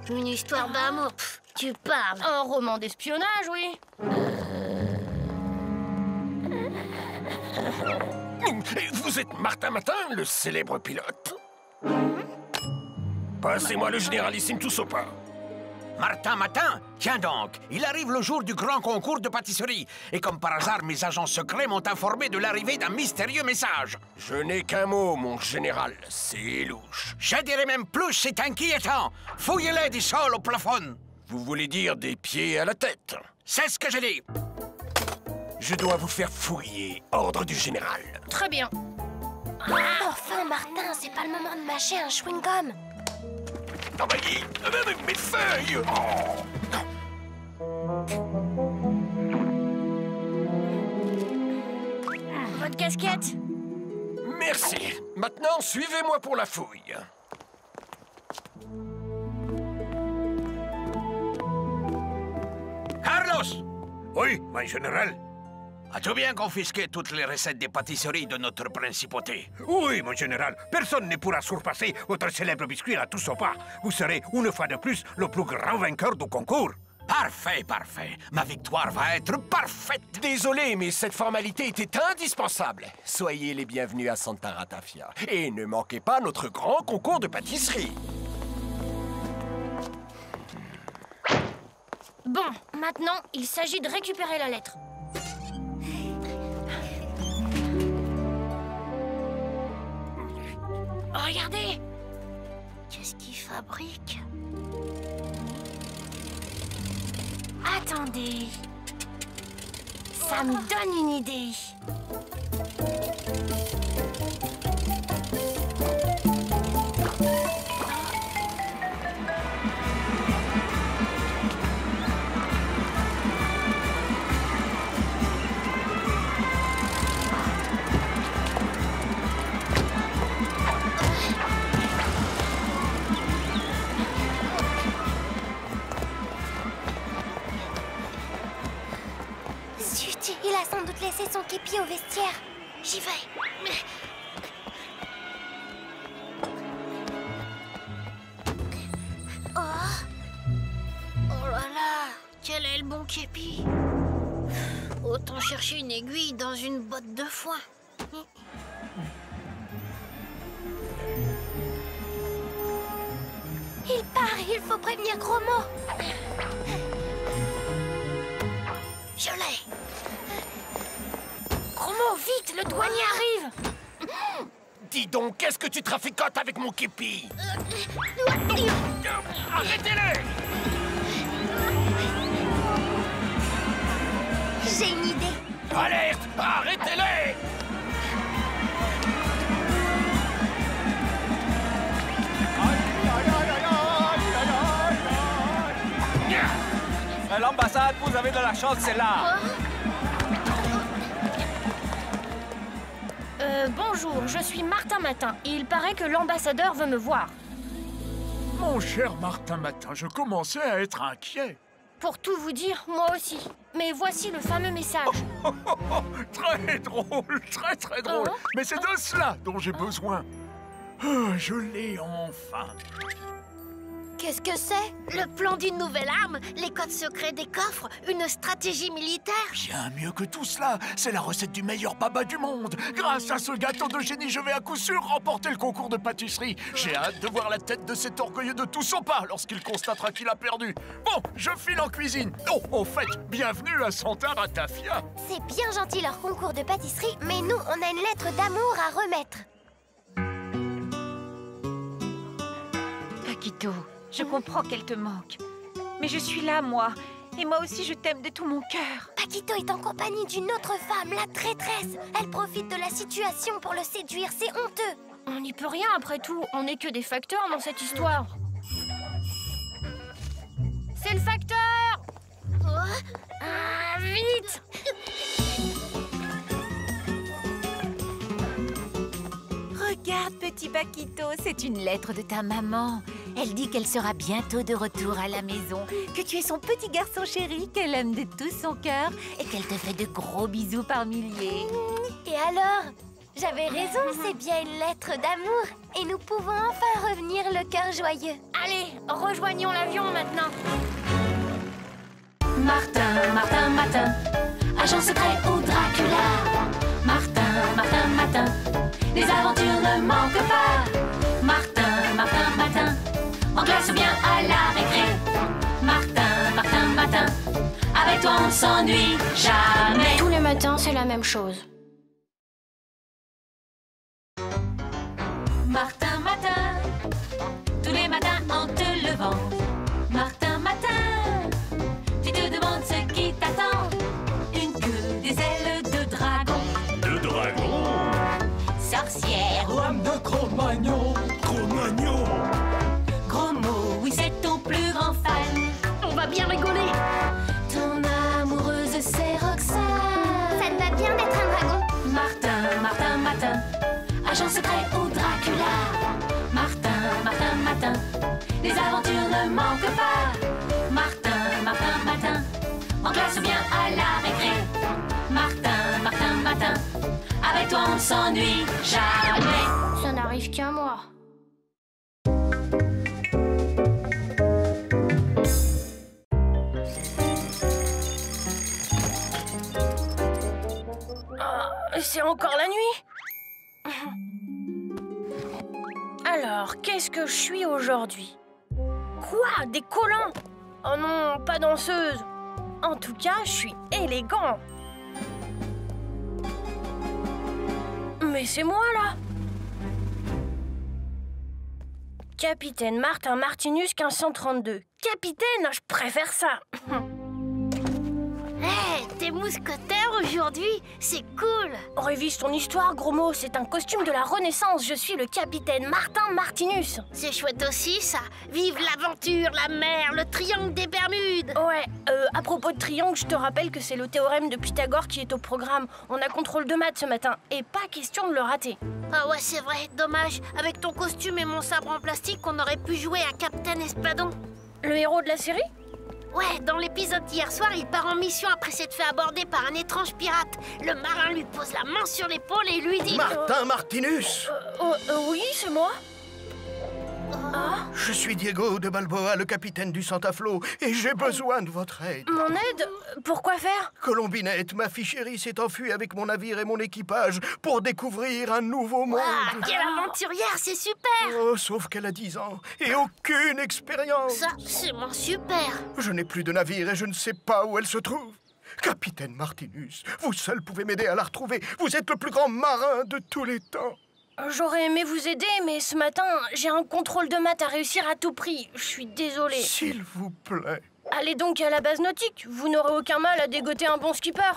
Une histoire d'amour. Tu parles. Un roman d'espionnage, oui. Vous êtes Martin Matin, le célèbre pilote? Passez-moi le généralissime tout au pas. Martin Matin, tiens donc, il arrive le jour du grand concours de pâtisserie. Et comme par hasard, mes agents secrets m'ont informé de l'arrivée d'un mystérieux message. Je n'ai qu'un mot, mon général, c'est louche. Je dirais même plus, c'est inquiétant. Fouillez-les du sol au plafond. Vous voulez dire des pieds à la tête? C'est ce que je dis. Je dois vous faire fouiller, ordre du général. Très bien. Enfin, Martin, c'est pas le moment de mâcher un chewing-gum. Envahis mes feuilles. Votre casquette. Merci. Maintenant, suivez-moi pour la fouille. Carlos! Oui, mon général. As-tu bien confisqué toutes les recettes des pâtisseries de notre principauté? Oui, mon général. Personne ne pourra surpasser votre célèbre biscuit à tous au pas. Vous serez, une fois de plus, le plus grand vainqueur du concours. Parfait, parfait. Ma victoire va être parfaite. Désolé, mais cette formalité était indispensable. Soyez les bienvenus à Santa Ratafia. Et ne manquez pas notre grand concours de pâtisserie. Bon, maintenant, il s'agit de récupérer la lettre. Regardez! Qu'est-ce qu'il fabrique? Attendez. Ça me donne une idée. Il a sans doute laissé son képi au vestiaire. J'y vais. Oh là là, quel est le bon képi? Autant chercher une aiguille dans une botte de foin. Il part, il faut prévenir Gros Mot. Je l'ai. Gros Mot, vite, le douanier arrive. Dis donc, qu'est-ce que tu traficotes avec mon képi? Arrêtez-les! J'ai une idée. Alerte! Arrêtez-les! L'ambassade, vous avez de la chance, c'est là. Bonjour, je suis Martin Matin. Il paraît que l'ambassadeur veut me voir. Mon cher Martin Matin, je commençais à être inquiet. Pour tout vous dire, moi aussi. Mais voici le fameux message. Très drôle, très très drôle. Mais c'est de cela dont j'ai besoin. Je l'ai enfin. Qu'est-ce que c'est? Le plan d'une nouvelle arme, les codes secrets des coffres, une stratégie militaire. Bien mieux que tout cela, c'est la recette du meilleur baba du monde. Grâce à ce gâteau de génie, je vais à coup sûr remporter le concours de pâtisserie. J'ai hâte de voir la tête de cet orgueilleux de tout son pas lorsqu'il constatera qu'il a perdu. Bon, je file en cuisine. Oh, au fait, bienvenue à Santa Ratafia. C'est bien gentil leur concours de pâtisserie, mais nous, on a une lettre d'amour à remettre. Paquito, je comprends qu'elle te manque. Mais je suis là, moi. Et moi aussi, je t'aime de tout mon cœur. Paquito est en compagnie d'une autre femme, la traîtresse. Elle profite de la situation pour le séduire, c'est honteux. On n'y peut rien après tout, on n'est que des facteurs dans cette histoire. C'est le facteur! Vite! Regarde, petit Paquito, c'est une lettre de ta maman. Elle dit qu'elle sera bientôt de retour à la maison, que tu es son petit garçon chéri, qu'elle aime de tout son cœur et qu'elle te fait de gros bisous par milliers. Et alors? J'avais raison, c'est bien une lettre d'amour. Et nous pouvons enfin revenir le cœur joyeux. Allez, rejoignons l'avion maintenant. Martin, Martin, Matin, agent secret ou Dracula. Martin, Martin, Matin, les aventures ne manquent pas. Martin, Martin, Matin, en classe ou bien à la récré. Martin, Martin, Matin, avec toi on s'ennuie jamais. Tous les matins, c'est la même chose. Martin, Matin, tous les matins en te levant. Martin, Matin, tu te demandes ce qui t'attend. Une queue, des ailes de dragon. De dragon? Sorcière ou Lame de Cro-Magnon. Cro-Magnon. gros mot, oui c'est ton plus grand fan. On va bien rigoler. Ton amoureuse c'est Roxane. Ça te va bien d'être un dragon. Martin, Martin, Matin, agent secret ou Dracula. Martin, Martin, Matin, les aventures ne manquent pas. Martin, Martin, Matin, en classe ou bien à la récré. Martin, Martin, Matin, avec toi on s'ennuie jamais. Ça n'arrive qu'à moi. C'est encore la nuit? Alors, qu'est-ce que je suis aujourd'hui? Quoi? Des collants? Oh non, pas danseuse. En tout cas, je suis élégant. Mais c'est moi, là. Capitaine Martin Martinus 1532. Capitaine, je préfère ça. Hé, t'es mousquetaire aujourd'hui? C'est cool. Révise ton histoire, gros mot. C'est un costume de la Renaissance. Je suis le capitaine Martin Martinus. C'est chouette aussi, ça. Vive l'aventure, la mer, le triangle des Bermudes. Ouais, à propos de triangle, je te rappelle que c'est le théorème de Pythagore qui est au programme. On a contrôle de maths ce matin. Et pas question de le rater. Ah ouais, c'est vrai. Dommage. Avec ton costume et mon sabre en plastique, on aurait pu jouer à Captain Espadon. Le héros de la série? Ouais, dans l'épisode d'hier soir, il part en mission après s'être fait aborder par un étrange pirate. Le marin lui pose la main sur l'épaule et lui dit... Martin Martinus. Oui, c'est moi. Je suis Diego de Balboa, le capitaine du Santa Flo, et j'ai besoin de votre aide. Mon aide? Pourquoi faire? Colombinette, ma fille chérie, s'est enfuie avec mon navire et mon équipage pour découvrir un nouveau monde. Quelle aventurière, c'est super! Oh, sauf qu'elle a 10 ans et aucune expérience. Ça, c'est moins super. Je n'ai plus de navire et je ne sais pas où elle se trouve. Capitaine Martinus, vous seul pouvez m'aider à la retrouver. Vous êtes le plus grand marin de tous les temps. J'aurais aimé vous aider, mais ce matin, j'ai un contrôle de maths à réussir à tout prix. Je suis désolée. S'il vous plaît. Allez donc à la base nautique. Vous n'aurez aucun mal à dégoter un bon skipper.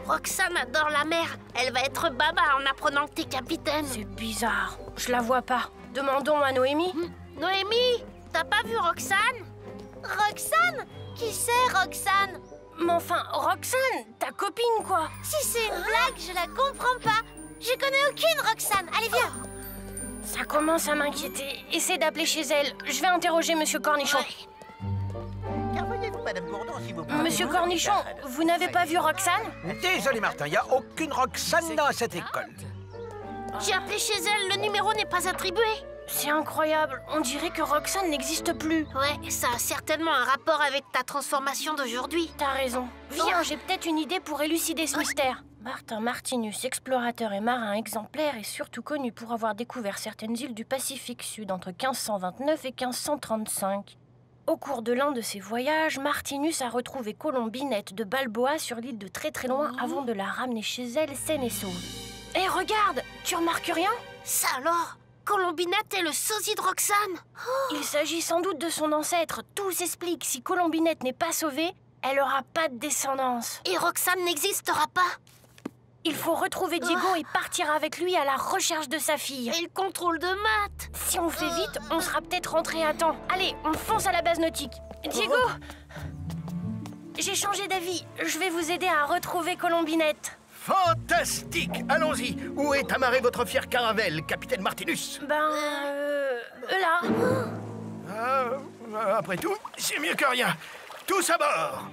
Roxane adore la mer. Elle va être baba en apprenant que t'es capitaine. C'est bizarre. Je la vois pas. Demandons à Noémie. Noémie, t'as pas vu Roxane? Roxane? Qui c'est, Roxane? Mais enfin, Roxane, ta copine, quoi. Si c'est une blague, je la comprends pas. Je connais aucune Roxane. Allez, viens. Ça commence à m'inquiéter. Essaie d'appeler chez elle. Je vais interroger Monsieur Cornichon. Voyez-vous, Madame Gourdon, si vous pouvez... Monsieur Cornichon, vous n'avez pas vu Roxane? Désolé, Martin, il n'y a aucune Roxane dans cette école. J'ai appelé chez elle, le numéro n'est pas attribué. C'est incroyable, on dirait que Roxane n'existe plus. Ouais, ça a certainement un rapport avec ta transformation d'aujourd'hui. T'as raison. Viens, j'ai peut-être une idée pour élucider ce mystère. Martin Martinus, explorateur et marin exemplaire, est surtout connu pour avoir découvert certaines îles du Pacifique Sud entre 1529 et 1535. Au cours de l'un de ses voyages, Martinus a retrouvé Colombinette de Balboa sur l'île de très loin avant de la ramener chez elle saine et sauve. Hé, regarde, tu remarques rien? Ça alors? Colombinette est le sosie de Roxane? Il s'agit sans doute de son ancêtre. Tout s'explique. Si Colombinette n'est pas sauvée, elle aura pas de descendance. Et Roxane n'existera pas? Il faut retrouver Diego et partir avec lui à la recherche de sa fille. Et le contrôle de maths. Si on fait vite, on sera peut-être rentré à temps. Allez, on fonce à la base nautique. Diego, j'ai changé d'avis. Je vais vous aider à retrouver Colombinette. Fantastique! Allons-y! Où est amarré votre fière caravelle, capitaine Martinus? Là. Après tout, c'est mieux que rien. Tous à bord!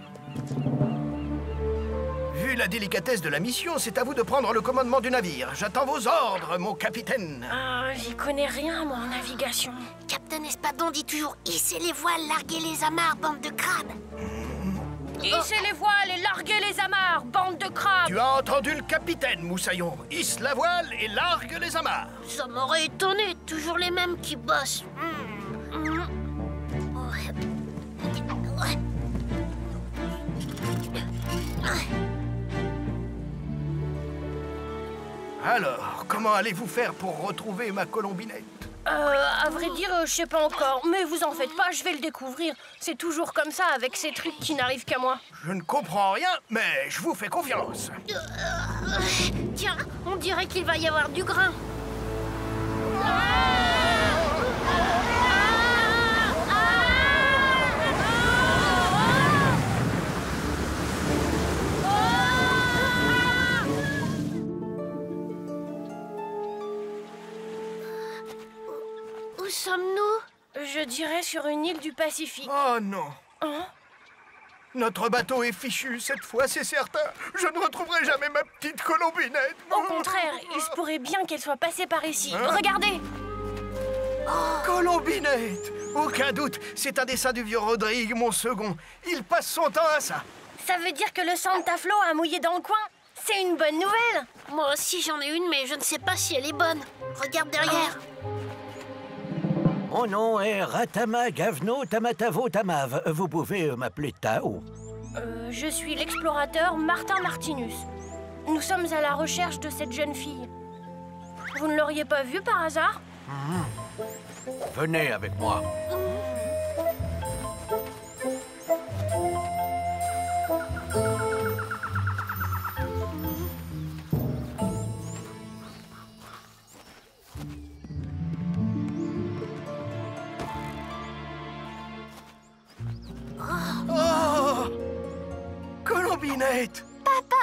Vu la délicatesse de la mission, c'est à vous de prendre le commandement du navire. J'attends vos ordres, mon capitaine. J'y connais rien, moi, en navigation. Captain Espadon dit toujours « Hissez les voiles, larguez les amarres, bande de crabes !» Hissez les voiles et larguez les amarres, bande de crabes! Tu as entendu le capitaine, Moussaillon. Hisse la voile et largue les amarres. Ça m'aurait étonné, toujours les mêmes qui bossent. Alors, comment allez-vous faire pour retrouver ma Colombinette? À vrai dire, je sais pas encore. Mais vous en faites pas, je vais le découvrir. C'est toujours comme ça avec ces trucs qui n'arrivent qu'à moi. Je ne comprends rien, mais je vous fais confiance. Tiens, on dirait qu'il va y avoir du grain. Où sommes-nous? Je dirais sur une île du Pacifique. Oh non! Hein? Notre bateau est fichu, cette fois, c'est certain. Je ne retrouverai jamais ma petite Colombinette. Au contraire, il se pourrait bien qu'elle soit passée par ici. Hein? Regardez! Colombinette! Aucun doute, c'est un dessin du vieux Rodrigue, mon second. Il passe son temps à ça. Ça veut dire que le Santa Flo a mouillé dans le coin? C'est une bonne nouvelle! Moi aussi, j'en ai une, mais je ne sais pas si elle est bonne. Regarde derrière. Mon nom est Ratama Gavno Tamatavo Tamav. Vous pouvez m'appeler Tao. Je suis l'explorateur Martin Martinus. Nous sommes à la recherche de cette jeune fille. Vous ne l'auriez pas vue par hasard? Venez avec moi. Oh! Colombinette! Papa!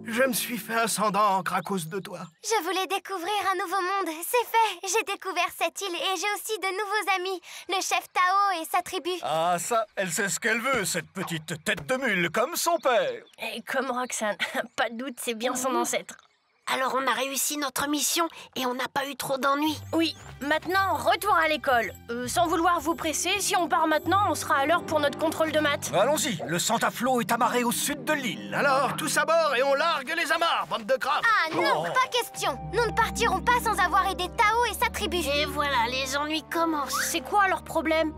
Je me suis fait un sang d'encre à cause de toi. Je voulais découvrir un nouveau monde, c'est fait. J'ai découvert cette île et j'ai aussi de nouveaux amis. Le chef Tao et sa tribu. Ah ça, elle sait ce qu'elle veut, cette petite tête de mule, comme son père. Et comme Roxane, pas de doute, c'est bien son ancêtre. Alors on a réussi notre mission et on n'a pas eu trop d'ennuis. Oui, maintenant, retour à l'école. Sans vouloir vous presser, si on part maintenant, on sera à l'heure pour notre contrôle de maths. Allons-y, le Santa Flo est amarré au sud de l'île. Alors, tous à bord et on largue les amarres, bande de crabes. Ah non, pas question. Nous ne partirons pas sans avoir aidé Tao et sa tribu. Et voilà, les ennuis commencent. C'est quoi leur problème?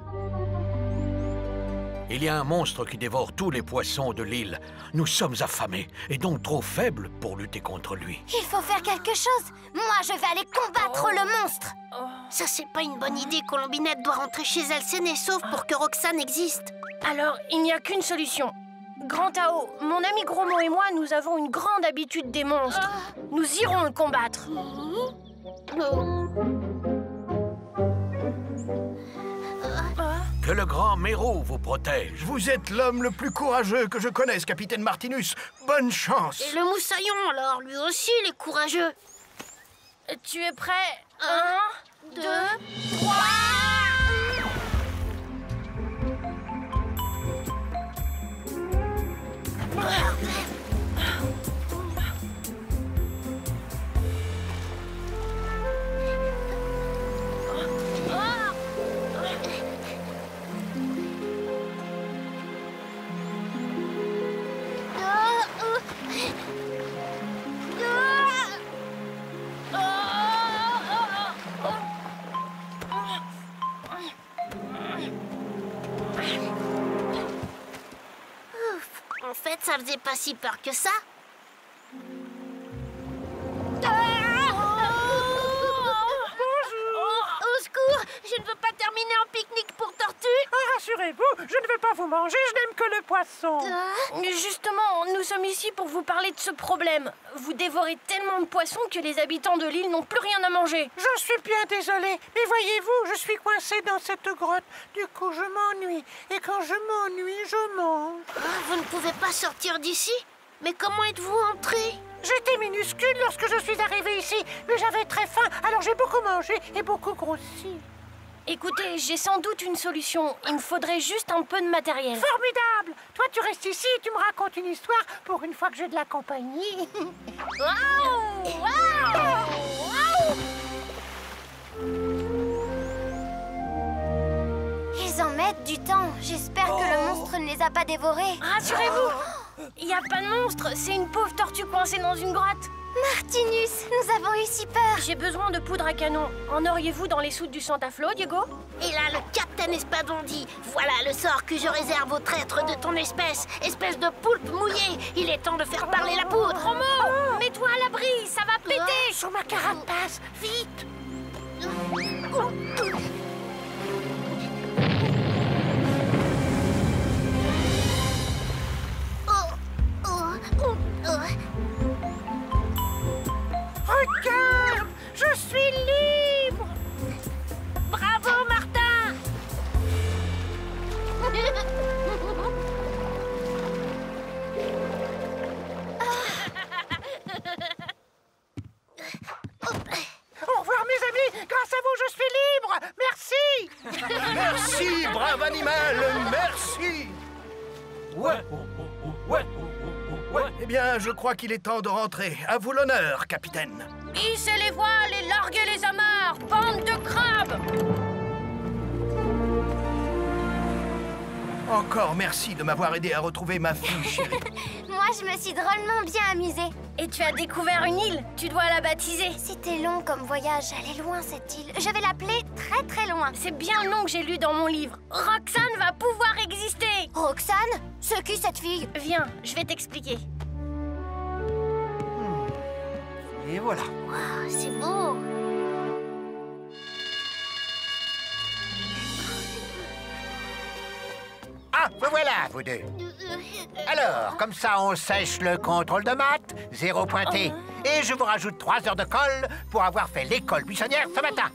Il y a un monstre qui dévore tous les poissons de l'île. Nous sommes affamés et donc trop faibles pour lutter contre lui. Il faut faire quelque chose. Moi, je vais aller combattre le monstre. Ça, c'est pas une bonne idée. Colombinette doit rentrer chez elle saine et sauve pour que Roxane existe. Alors, il n'y a qu'une solution. Grand Tao, mon ami Gromo et moi, nous avons une grande habitude des monstres. Nous irons le combattre. Que le grand Mérou vous protège. Vous êtes l'homme le plus courageux que je connaisse, capitaine Martinus. Bonne chance. Et le moussaillon, alors, lui aussi, il est courageux. Tu es prêt? 1, 2, 3... En fait, ça faisait pas si peur que ça. Au secours, je ne veux pas terminer en pique-nique pour tortue. Rassurez-vous, je ne vais pas vous manger, je n'aime que le poisson. Justement, nous sommes ici pour vous parler de ce problème. Vous dévorez tellement de poissons que les habitants de l'île n'ont plus rien à manger. Je suis bien désolée, mais voyez-vous, je suis coincée dans cette grotte. Du coup, je m'ennuie. Et quand je m'ennuie, je mange. Vous ne pouvez pas sortir d'ici? Mais comment êtes-vous entré? J'étais minuscule lorsque je suis arrivée ici, mais j'avais très faim, alors j'ai beaucoup mangé et beaucoup grossi. Écoutez, j'ai sans doute une solution. Il me faudrait juste un peu de matériel. Formidable! Toi, tu restes ici et tu me racontes une histoire pour une fois que j'ai de la compagnie. Waouh! Waouh! Ils en mettent du temps. J'espère que le monstre ne les a pas dévorés. Rassurez-vous, il n'y a pas de monstre. C'est une pauvre tortue coincée dans une grotte. Martinus, nous avons eu si peur. J'ai besoin de poudre à canon. En auriez-vous dans les soutes du Santa Flo, Diego? Et là, le capitaine Espadon dit: voilà le sort que je réserve aux traîtres de ton espèce. Espèce de poulpe mouillée. Il est temps de faire parler la poudre. Romo, mets-toi à l'abri, ça va péter. Sur ma carapace, vite! Regarde, je suis libre. Bravo, Martin. Au revoir, mes amis. Grâce à vous, je suis libre. Merci. Merci, brave animal, merci. Ouais. Eh bien, je crois qu'il est temps de rentrer. À vous l'honneur, capitaine. Hissez les voiles et larguez les amarres, bande de crabes. Encore merci de m'avoir aidé à retrouver ma fille chérie. Moi, je me suis drôlement bien amusée. Et tu as découvert une île. Tu dois la baptiser. C'était long comme voyage. Elle est loin, cette île. Je vais l'appeler très très loin. C'est bien le nom que j'ai lu dans mon livre. Roxane va pouvoir exister. Roxane? C'est qui cette fille? Viens, je vais t'expliquer. Et voilà. Wow, c'est beau. Ah, vous voilà, vous deux. Alors, comme ça, on sèche le contrôle de maths, 0 pointé. Et je vous rajoute 3 heures de colle pour avoir fait l'école buissonnière ce matin.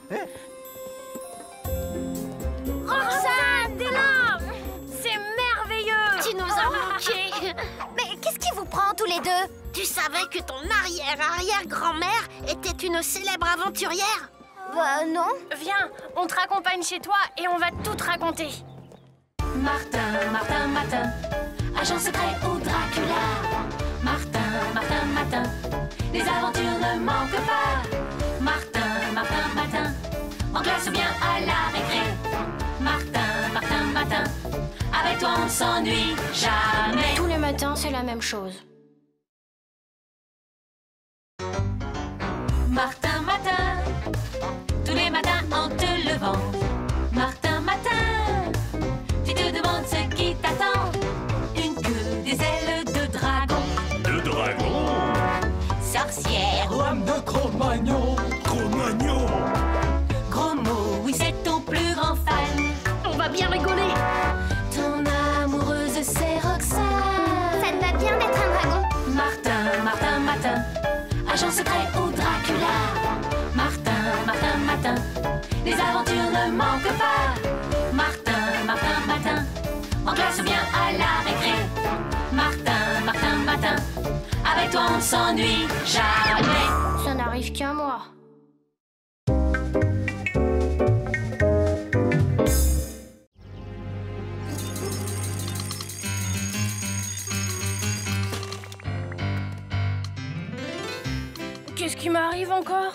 Roxane, t'es là! C'est merveilleux! Tu nous as manqué. Mais qu'est-ce qui vous prend tous les deux? Tu savais que ton arrière-arrière-grand-mère était une célèbre aventurière? Bah non. Viens, on te raccompagne chez toi et on va tout te raconter. Martin, Martin, Martin, agent secret ou Dracula. Martin, Martin, Martin, les aventures ne manquent pas. Martin, Martin, Martin, en classe ou bien à la récré. Martin, Martin, Martin, avec toi on s'ennuie jamais. Tous les matins, c'est la même chose. Martin, Martin, tous les matins en te levant. Martin, Martin, tu te demandes ce qui t'attend. Une queue, des ailes de dragon. De dragon? Sorcière. Lame de Cro-Magnon. Cro-Magnon. Gros mot, oui c'est ton plus grand fan. On va bien rigoler. Ton amoureuse c'est Roxane. Ça te va bien d'être un dragon. Martin, Martin, Martin, agent secret ou Dracula. Martin, Martin, Martin, les aventures ne manquent pas. Martin, Martin, Martin, Martin, Matin. Avec toi on s'ennuie jamais. Ça n'arrive qu'à moi. Qu'est-ce qui m'arrive encore?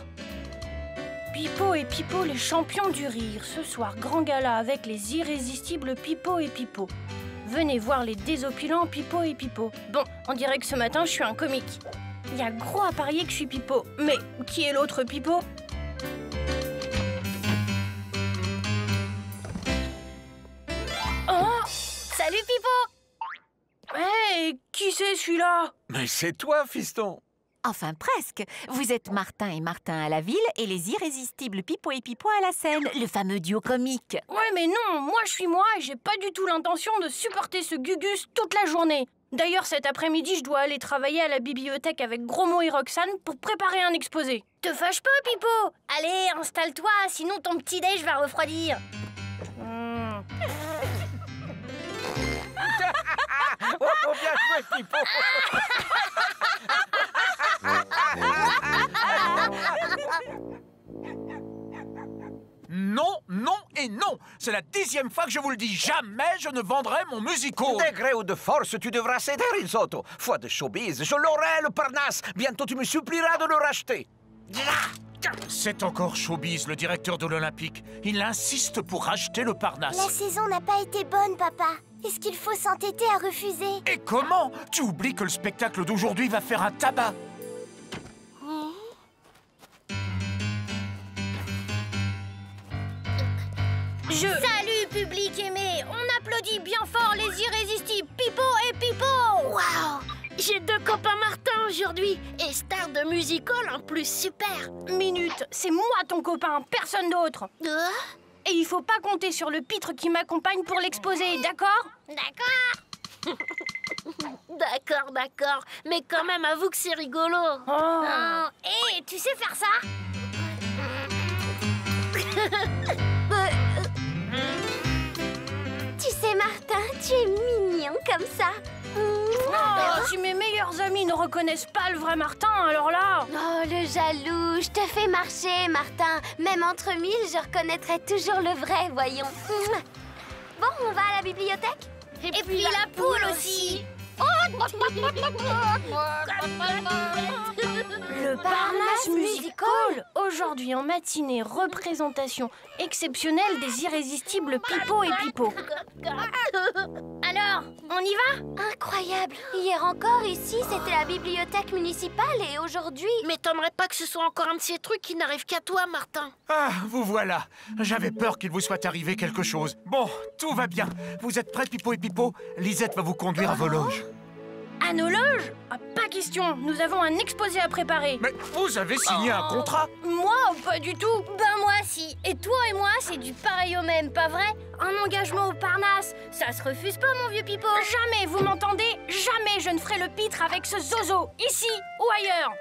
Pipo et Pipo, les champions du rire. Ce soir, grand gala avec les irrésistibles Pipo et Pipo. Venez voir les désopilants Pipo et Pipo. Bon, on dirait que ce matin, je suis un comique. Il y a gros à parier que je suis Pipo. Mais qui est l'autre Pipo? Oh! Salut, Pipo! Hé, qui c'est celui-là? Mais c'est toi, fiston. Enfin, presque. Vous êtes Martin et Martin à la ville et les irrésistibles Pipo et Pipo à la scène, le fameux duo comique. Ouais, mais non, moi je suis moi et j'ai pas du tout l'intention de supporter ce Gugus toute la journée. D'ailleurs, cet après-midi, je dois aller travailler à la bibliothèque avec Grosmo et Roxane pour préparer un exposé. Te fâche pas, Pipo. Allez, installe-toi, sinon ton petit-déj va refroidir. Oh, bien joué, Pipo. Non, non et non. C'est la 10e fois que je vous le dis. Jamais je ne vendrai mon musical. De gré ou de force, tu devras céder, Risotto. Foi de showbiz, je l'aurai, le Parnasse. Bientôt, tu me supplieras de le racheter. C'est encore Showbiz, le directeur de l'Olympique. Il insiste pour racheter le Parnasse. La saison n'a pas été bonne, papa. Est-ce qu'il faut s'entêter à refuser? Et comment? Tu oublies que le spectacle d'aujourd'hui va faire un tabac. Salut, public aimé. On applaudit bien fort les irrésistibles Pipo et Pipo. Waouh! J'ai 2 copains Martin aujourd'hui. Et star de musical en plus, super. Minute, c'est moi ton copain, personne d'autre. Et il faut pas compter sur le pitre qui m'accompagne pour l'exposer, d'accord? D'accord. D'accord, d'accord. Mais quand même, avoue que c'est rigolo. Hé, tu sais faire ça? Tu sais, Martin, tu es mignon comme ça. Si mes meilleurs amis ne reconnaissent pas le vrai Martin, alors là... Oh, le jaloux, je te fais marcher, Martin. Même entre mille, je reconnaîtrai toujours le vrai, voyons. Bon, on va à la bibliothèque? Et puis la poule aussi. Le Parnasse Musical. Aujourd'hui en matinée, représentation exceptionnelle des irrésistibles Pipo et Pipo. Alors, on y va? Incroyable. Hier encore, ici, c'était la bibliothèque municipale et aujourd'hui... Mais t'aimerais pas que ce soit encore un de ces trucs qui n'arrivent qu'à toi, Martin? Ah, vous voilà. J'avais peur qu'il vous soit arrivé quelque chose. Bon, tout va bien. Vous êtes prêts, Pipo et Pipo? Lisette va vous conduire à vos loges. À nos loges? Pas question, nous avons un exposé à préparer. Mais vous avez signé un contrat? Moi, pas du tout. Ben moi, si. Et toi et moi, c'est du pareil au même, pas vrai? Un engagement au Parnasse, ça se refuse pas, mon vieux Pipo. Jamais, vous m'entendez? Jamais je ne ferai le pitre avec ce zozo, ici ou ailleurs.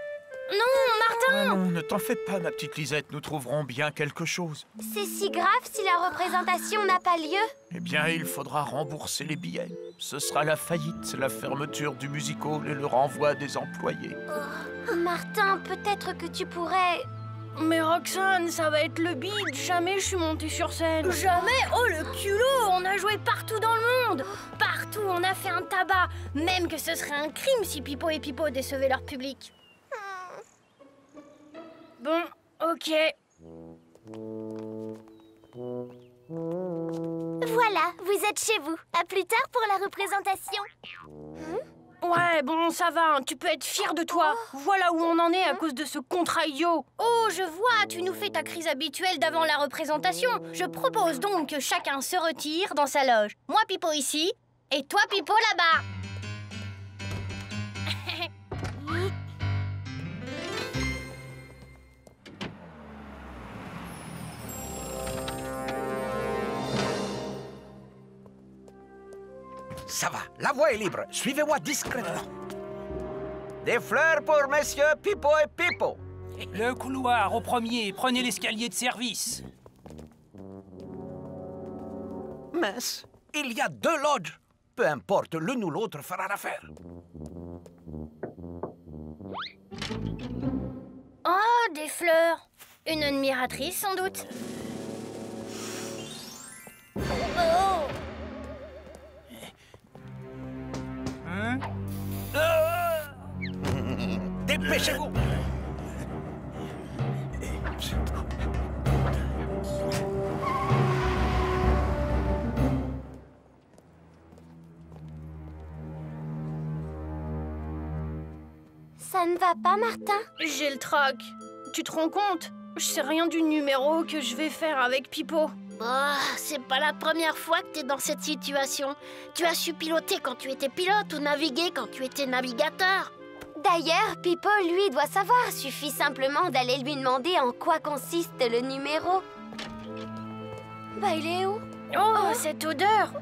Non, Martin! Non, ne t'en fais pas, ma petite Lisette, nous trouverons bien quelque chose. C'est si grave si la représentation n'a pas lieu? Eh bien, il faudra rembourser les billets. Ce sera la faillite, la fermeture du musical et le renvoi des employés. Martin, peut-être que tu pourrais... Mais Roxane, ça va être le bide. Jamais je suis montée sur scène. Jamais? Oh, le culot! On a joué partout dans le monde. Partout, on a fait un tabac. Même que ce serait un crime si Pipo et Pipo décevaient leur public. Bon, ok. Voilà, vous êtes chez vous. À plus tard pour la représentation. Ouais, bon, ça va, hein. Tu peux être fier de toi. Voilà où on en est à cause de ce contrat idiot. Oh, je vois, tu nous fais ta crise habituelle d'avant la représentation. Je propose donc que chacun se retire dans sa loge. Moi, Pipo, ici, et toi, Pipo, là-bas. Ça va, la voie est libre. Suivez-moi discrètement. Des fleurs pour messieurs Pipo et Pipo. Le couloir au premier, prenez l'escalier de service. Mince, il y a 2 lodges. Peu importe, l'une ou l'autre fera l'affaire. Oh, des fleurs. Une admiratrice, sans doute. Oh! Dépêchez-vous! Ça ne va pas, Martin? J'ai le trac. Tu te rends compte? Je sais rien du numéro que je vais faire avec Pipo. Oh, c'est pas la première fois que t'es dans cette situation. Tu as su piloter quand tu étais pilote ou naviguer quand tu étais navigateur. D'ailleurs, Pipo, lui, doit savoir. Suffit simplement d'aller lui demander en quoi consiste le numéro. Bah, il est où? Oh, cette odeur!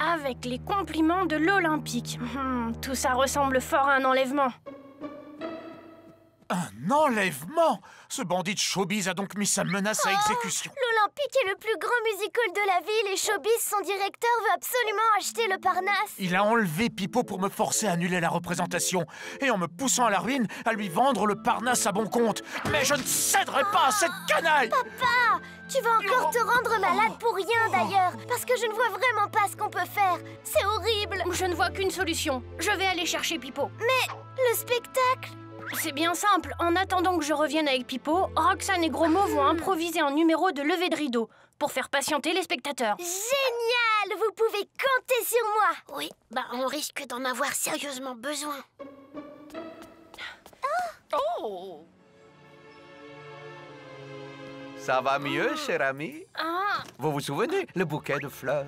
Avec les compliments de l'Olympique. Tout ça ressemble fort à un enlèvement. Un enlèvement? Ce bandit de Showbiz a donc mis sa menace à exécution. L'Olympique est le plus grand musical de la ville et Showbiz, son directeur, veut absolument acheter le Parnasse. Il a enlevé Pipo pour me forcer à annuler la représentation et en me poussant à la ruine, à lui vendre le Parnasse à bon compte. Mais je ne céderai pas à cette canaille! Papa, tu vas encore te rendre malade pour rien d'ailleurs, parce que je ne vois vraiment pas ce qu'on peut faire. C'est horrible. Je ne vois qu'une solution. Je vais aller chercher Pipo. Mais le spectacle? C'est bien simple. En attendant que je revienne avec Pipo, Roxane et Gros-Mo vont improviser un numéro de levée de rideau pour faire patienter les spectateurs. Génial! Vous pouvez compter sur moi. Oui, bah on risque d'en avoir sérieusement besoin. Oh! Ça va mieux, cher ami? Vous vous souvenez, le bouquet de fleurs?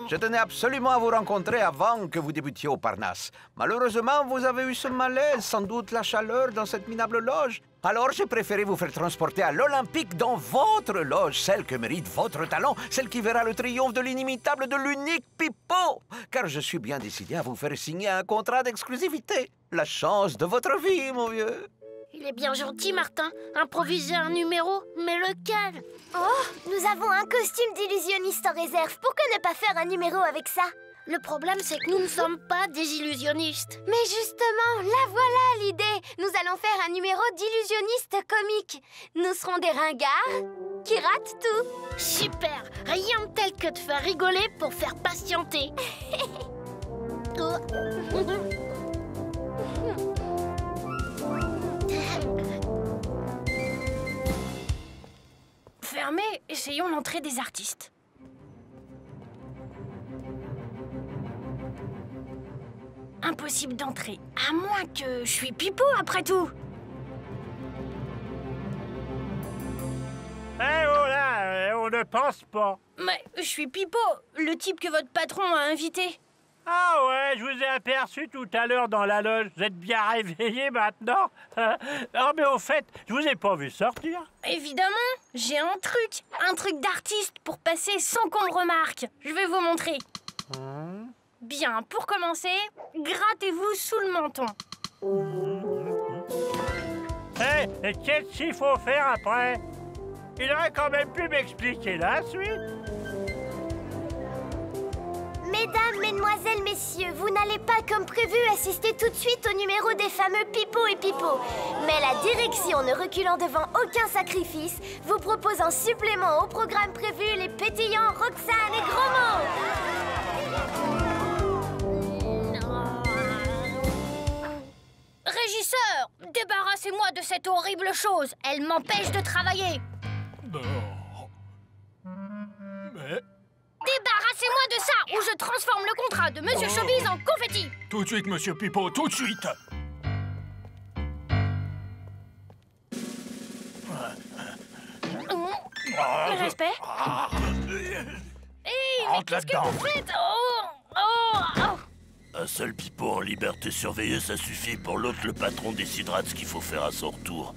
Je tenais absolument à vous rencontrer avant que vous débutiez au Parnasse. Malheureusement, vous avez eu ce malaise, sans doute la chaleur dans cette minable loge. Alors j'ai préféré vous faire transporter à l'Olympique dans votre loge, celle que mérite votre talent, celle qui verra le triomphe de l'inimitable, de l'unique Pipo. Car je suis bien décidé à vous faire signer un contrat d'exclusivité. La chance de votre vie, mon vieux. Il est bien gentil, Martin. Improviser un numéro, mais lequel? Oh, nous avons un costume d'illusionniste en réserve. Pourquoi ne pas faire un numéro avec ça? Le problème, c'est que nous ne sommes pas des illusionnistes. Mais justement, la voilà l'idée. Nous allons faire un numéro d'illusionniste comique. Nous serons des ringards qui ratent tout. Super! Rien de tel que de faire rigoler pour faire patienter. Fermé, essayons l'entrée des artistes. Impossible d'entrer, à moins que je suis Pipo après tout. Eh oh là, on ne pense pas. Mais je suis Pipo, le type que votre patron a invité. Ah ouais, je vous ai aperçu tout à l'heure dans la loge. Vous êtes bien réveillé maintenant? Non mais au fait, je vous ai pas vu sortir. Évidemment, j'ai un truc d'artiste pour passer sans qu'on me remarque. Je vais vous montrer. Bien, pour commencer, grattez-vous sous le menton. Et qu'est-ce qu'il faut faire après? Il aurait quand même pu m'expliquer la suite. Mesdames, mesdemoiselles, messieurs, vous n'allez pas, comme prévu, assister tout de suite au numéro des fameux Pipo et Pipo. Mais la direction, ne reculant devant aucun sacrifice, vous propose en supplément au programme prévu les pétillants Roxane et Gros-Mo. Régisseur, débarrassez-moi de cette horrible chose. Elle m'empêche de travailler. Mais... Débarrassez-moi de ça, ou je transforme le contrat de Monsieur Showbiz en confetti. Tout de suite, Monsieur Pipo, tout de suite. Respect. Hé, mais qu'est-ce que vous faites? Un seul Pipo en liberté surveillée, ça suffit. Pour l'autre, le patron décidera de ce qu'il faut faire à son retour.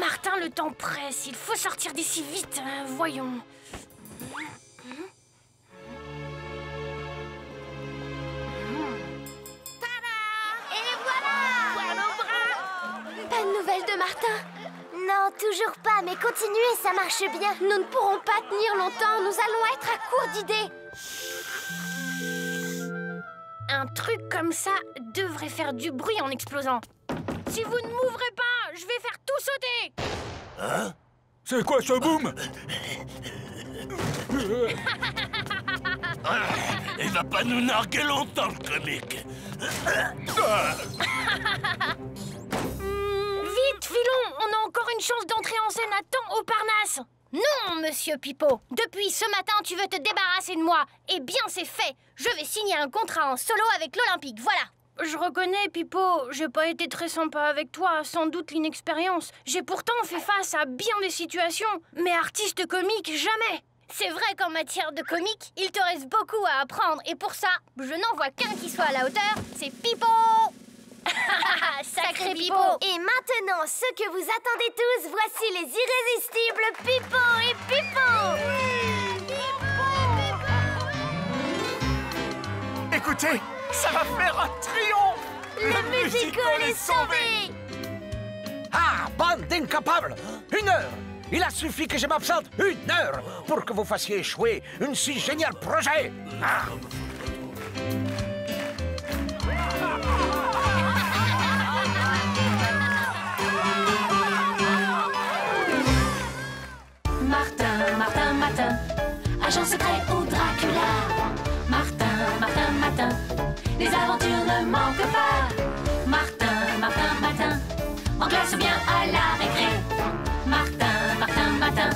Martin, le temps presse. Il faut sortir d'ici vite. Voyons. toujours pas, mais continuez, ça marche bien. Nous ne pourrons pas tenir longtemps, nous allons être à court d'idées. Un truc comme ça devrait faire du bruit en explosant. Si vous ne m'ouvrez pas, je vais faire tout sauter. Hein? C'est quoi ce boom? Il va pas nous narguer longtemps, le comique. Vite, filons, on a encore une chance d'entrer en scène à temps au Parnasse. Non, monsieur Pipo. Depuis ce matin, tu veux te débarrasser de moi. Eh bien, c'est fait. Je vais signer un contrat en solo avec l'Olympique, voilà. Je reconnais, Pipo, j'ai pas été très sympa avec toi, sans doute l'inexpérience. J'ai pourtant fait face à bien des situations, mais artiste comique, jamais. C'est vrai qu'en matière de comique, il te reste beaucoup à apprendre. Et pour ça, je n'en vois qu'un qui soit à la hauteur, c'est Pipo. Sacré Pipo. Et maintenant, ce que vous attendez tous, voici les irrésistibles Pipo et Pipo. Écoutez, ça va faire un triomphe. Le musical est sauvé. Ah, bande d'incapables! 1 heure! Il a suffi que je m'absente 1 heure pour que vous fassiez échouer un si génial projet! Ah. Martin, Martin, Matin, agent secret ou Dracula. Martin, Martin, Matin, les aventures ne manquent pas. Martin, Martin, Matin, en classe ou bien à la récré. Martin, Martin, Matin,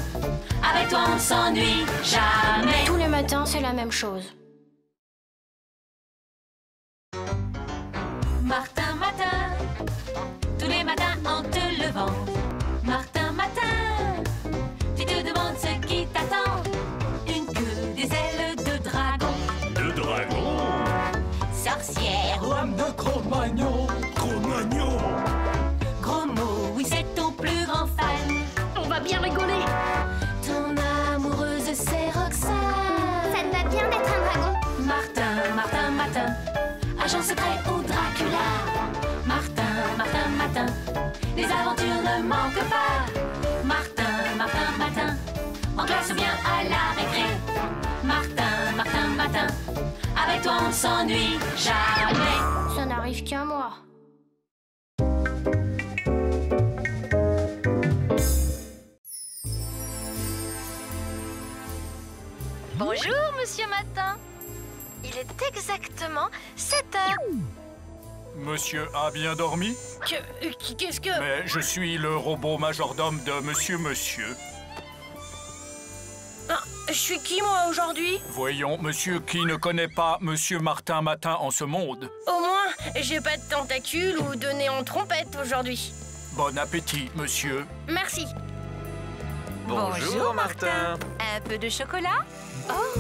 avec toi on s'ennuie jamais. Tous les matins, c'est la même chose. Martin, Matin, tous les matins en te levant. Martin, Matin, tu te demandes ce qui t'attend. Une queue, des ailes de dragon. De dragon? Sorcière. Lame de Cro-Magnon. Cro-Magnon. Gros mot, oui c'est ton plus grand fan. On va bien rigoler. Ton amoureuse c'est Roxane. Ça te va bien d'être un dragon. Martin, Martin, Matin, agent secret ou Dracula. Martin, Martin, Matin, les aventures ne manquent pas. Martin, Martin, Matin, en classe ou bien à la récré. Martin, Martin, Matin, avec toi on s'ennuie jamais. Ça n'arrive qu'à moi. Bonjour, monsieur Matin. Il est exactement 7 heures. Monsieur a bien dormi? Qu'est-ce que... Mais je suis le robot majordome de Monsieur. Ah, je suis qui, moi, aujourd'hui? Voyons, monsieur qui ne connaît pas Monsieur Martin Matin en ce monde. Au moins, j'ai pas de tentacules ou de nez en trompette aujourd'hui. Bon appétit, monsieur. Merci. Bonjour, Martin. Un peu de chocolat? Oh!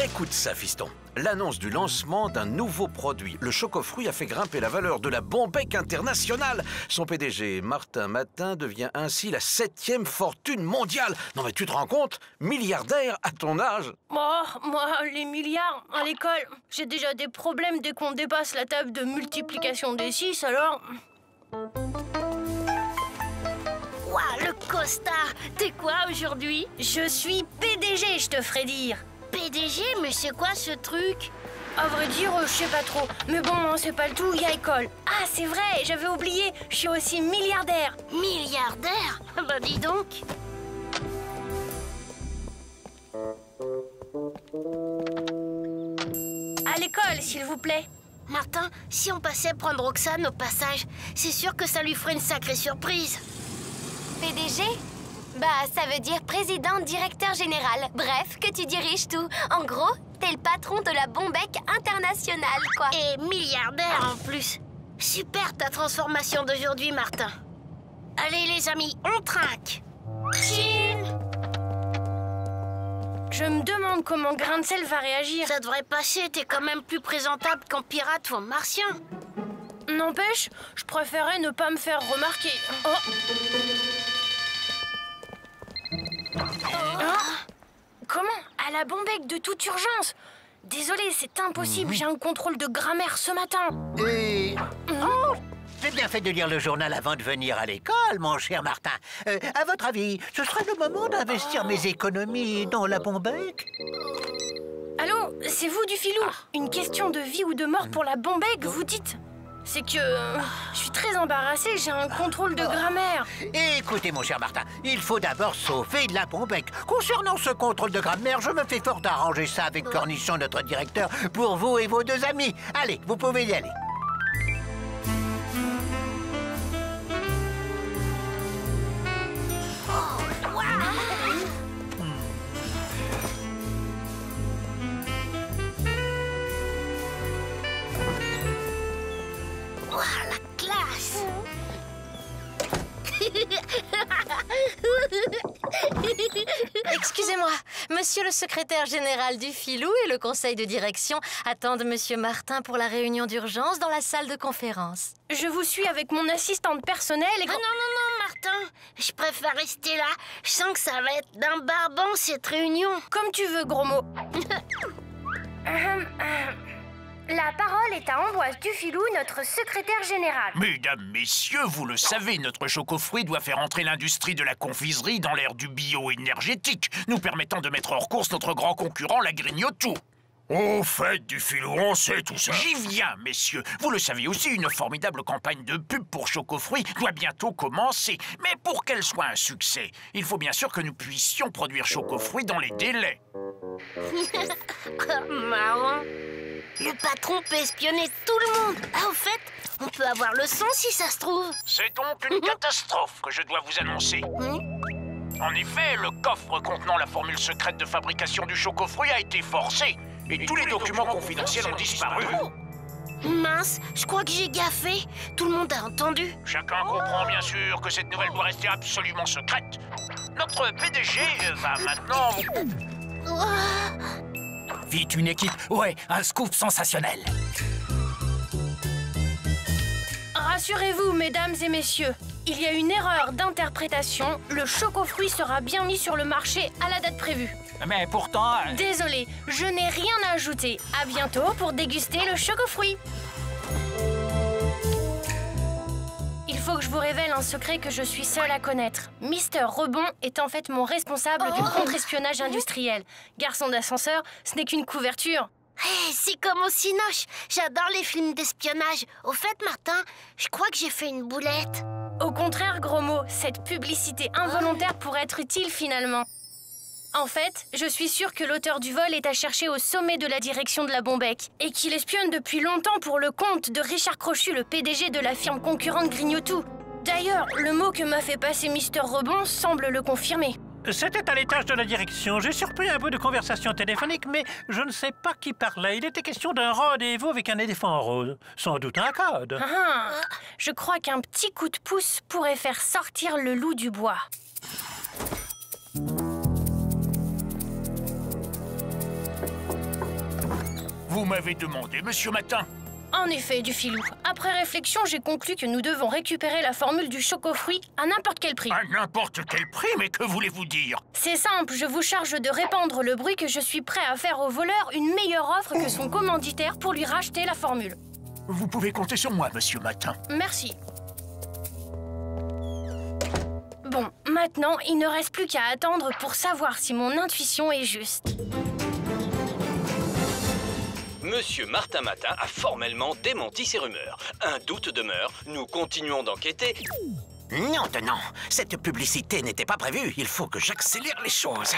Écoute ça, fiston. L'annonce du lancement d'un nouveau produit, le Chocofruit, a fait grimper la valeur de la Bombec internationale. Son PDG, Martin Matin, devient ainsi la 7e fortune mondiale. Non mais tu te rends compte? Milliardaire à ton âge? Oh, moi, les milliards, à l'école, j'ai déjà des problèmes dès qu'on dépasse la table de multiplication des 6, alors... Ouah, le costard. T'es quoi aujourd'hui? Je suis PDG, je te ferai dire. PDG, mais c'est quoi ce truc? À vrai dire, je sais pas trop. Mais bon, c'est pas le tout, il y a école. Ah, c'est vrai, j'avais oublié, je suis aussi milliardaire. Milliardaire? Bah dis donc. À l'école, s'il vous plaît. Martin, si on passait prendre Roxane au passage, c'est sûr que ça lui ferait une sacrée surprise. PDG? Bah, ça veut dire président directeur général. Bref, que tu diriges tout. En gros, t'es le patron de la Bombec internationale, quoi. Et milliardaire en plus. Super ta transformation d'aujourd'hui, Martin. Allez les amis, on trinque. Chin! Je me demande comment Grain de Sel va réagir. Ça devrait passer, t'es quand même plus présentable qu'en pirate ou en martien. N'empêche, je préférais ne pas me faire remarquer. Oh. Comment? À la Bombec de toute urgence. Désolé, c'est impossible, j'ai un contrôle de grammaire ce matin. Et... Oh! avez bien fait de lire le journal avant de venir à l'école, mon cher Martin. À votre avis, ce serait le moment d'investir mes économies dans la Bombec? Allô, c'est vous du filou? Une question de vie ou de mort pour la Bombec, vous dites? C'est que je suis très embarrassée, j'ai un contrôle de grammaire. Écoutez, mon cher Martin, il faut d'abord sauver la Bombec. Concernant ce contrôle de grammaire, je me fais fort arranger ça avec Cornichon, notre directeur, pour vous et vos deux amis. Allez, vous pouvez y aller. La classe. Excusez-moi, monsieur le secrétaire général du Filou et le conseil de direction attendent monsieur Martin pour la réunion d'urgence dans la salle de conférence. Je vous suis avec mon assistante personnelle et... Ah non, Martin, je préfère rester là. Je sens que ça va être d'un barbant, cette réunion. Comme tu veux, gros mot. La parole est à Ambroise Dufilou, notre secrétaire général. Mesdames, messieurs, vous le savez, notre chocofruit doit faire entrer l'industrie de la confiserie dans l'ère du bio-énergétique, nous permettant de mettre hors course notre grand concurrent, la Grignotou. Au fait, Dufilou, on sait tout ça. J'y viens, messieurs. Vous le savez aussi, une formidable campagne de pub pour Chocofruit doit bientôt commencer. Mais pour qu'elle soit un succès, il faut bien sûr que nous puissions produire Chocofruit dans les délais. Marrant. Le patron peut espionner tout le monde. Ah, au fait, on peut avoir le son si ça se trouve. C'est donc une catastrophe que je dois vous annoncer. En effet, le coffre contenant la formule secrète de fabrication du Chocofruit a été forcé. Et tous les documents confidentiels ont disparu. Mince, je crois que j'ai gaffé. Tout le monde a entendu. Chacun comprend bien sûr que cette nouvelle doit rester absolument secrète. Notre PDG va maintenant... Vite, une équipe. Ouais, un scoop sensationnel. Rassurez-vous, mesdames et messieurs. Il y a une erreur d'interprétation. Le Chocofruit sera bien mis sur le marché à la date prévue. Mais pourtant... Désolée, je n'ai rien à ajouter. À bientôt pour déguster le Chocofruit. Il faut que je vous révèle un secret que je suis seule à connaître. Mister Rebond est en fait mon responsable du contre-espionnage industriel. Garçon d'ascenseur, ce n'est qu'une couverture. Hey, c'est comme au Cinoche. J'adore les films d'espionnage. Au fait, Martin, je crois que j'ai fait une boulette. Au contraire, gros mot, cette publicité involontaire pourrait être utile finalement. En fait, je suis sûre que l'auteur du vol est à chercher au sommet de la direction de la Bombec et qu'il espionne depuis longtemps pour le compte de Richard Crochu, le PDG de la firme concurrente Grignotou. D'ailleurs, le mot que m'a fait passer Mister Rebond semble le confirmer. C'était à l'étage de la direction. J'ai surpris un peu de conversation téléphonique, mais je ne sais pas qui parlait. Il était question d'un rendez-vous avec un éléphant rose. Sans doute un code. Je crois qu'un petit coup de pouce pourrait faire sortir le loup du bois. Vous m'avez demandé, monsieur Matin. En effet, Dufilou. Après réflexion, j'ai conclu que nous devons récupérer la formule du Chocofruit à n'importe quel prix. À n'importe quel prix, mais que voulez-vous dire? C'est simple, je vous charge de répandre le bruit que je suis prêt à faire au voleur une meilleure offre que son commanditaire pour lui racheter la formule. Vous pouvez compter sur moi, monsieur Matin. Merci. Bon, maintenant, il ne reste plus qu'à attendre pour savoir si mon intuition est juste. Monsieur Martin Matin a formellement démenti ces rumeurs. Un doute demeure, nous continuons d'enquêter. Non, cette publicité n'était pas prévue. Il faut que j'accélère les choses.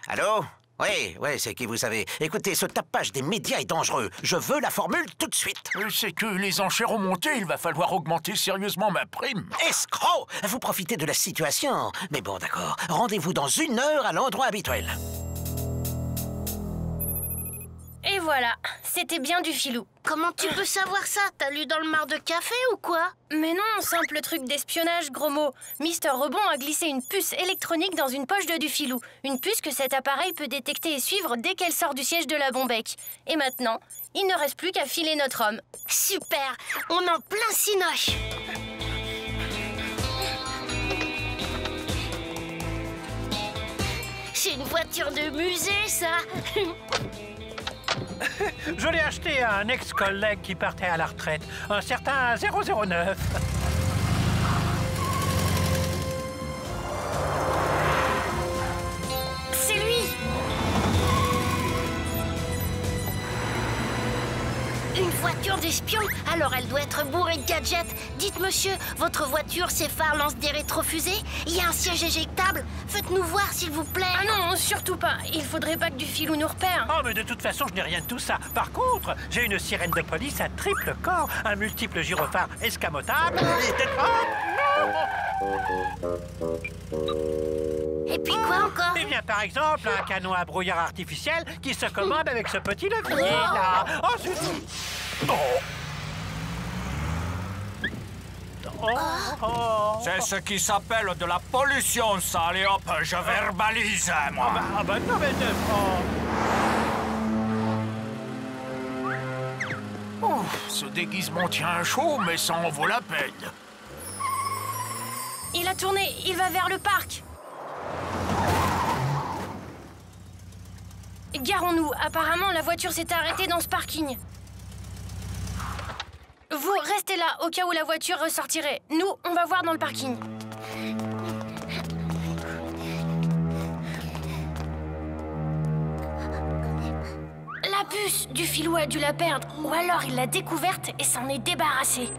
Allô? Oui, c'est qui, vous savez. Écoutez, ce tapage des médias est dangereux. Je veux la formule tout de suite. C'est que les enchères ont monté, il va falloir augmenter sérieusement ma prime. Escroc! Vous profitez de la situation. Mais bon, d'accord. Rendez-vous dans 1 heure à l'endroit habituel. Et voilà, c'était bien Dufilou. Comment tu peux savoir ça? T'as lu dans le mar de café ou quoi? Mais non, simple truc d'espionnage, gros mot. Mister Rebond a glissé une puce électronique dans une poche de Dufilou. Une puce que cet appareil peut détecter et suivre dès qu'elle sort du siège de la Bombec. Et maintenant, il ne reste plus qu'à filer notre homme. Super, on est en plein Cinoche. C'est une voiture de musée, ça. Je l'ai acheté à un ex-collègue qui partait à la retraite, un certain 009. C'est lui! Une voiture d'espion? Alors elle doit être bourrée de gadgets. Dites monsieur, votre voiture, ses phares lancent des rétrofusées? Il y a un siège éjectable? Faites-nous voir s'il vous plaît. Ah non, surtout pas. Il faudrait pas que du filou nous repère. Oh, mais de toute façon, je n'ai rien de tout ça. Par contre, j'ai une sirène de police à triple corps, un multiple gyrophare escamotable et puis quoi encore? Eh bien, par exemple, un canon à brouillard artificiel qui se commande avec ce petit levier, là. Ensuite... C'est ce qui s'appelle de la pollution, ça. Allez hop, je verbalise, moi. Non, mais... Ce déguisement tient chaud, mais ça en vaut la peine. Il a tourné, il va vers le parc. Garons-nous, apparemment la voiture s'est arrêtée dans ce parking. Vous restez là, au cas où la voiture ressortirait. Nous, on va voir dans le parking. La puce du filou a dû la perdre, ou alors il l'a découverte et s'en est débarrassé.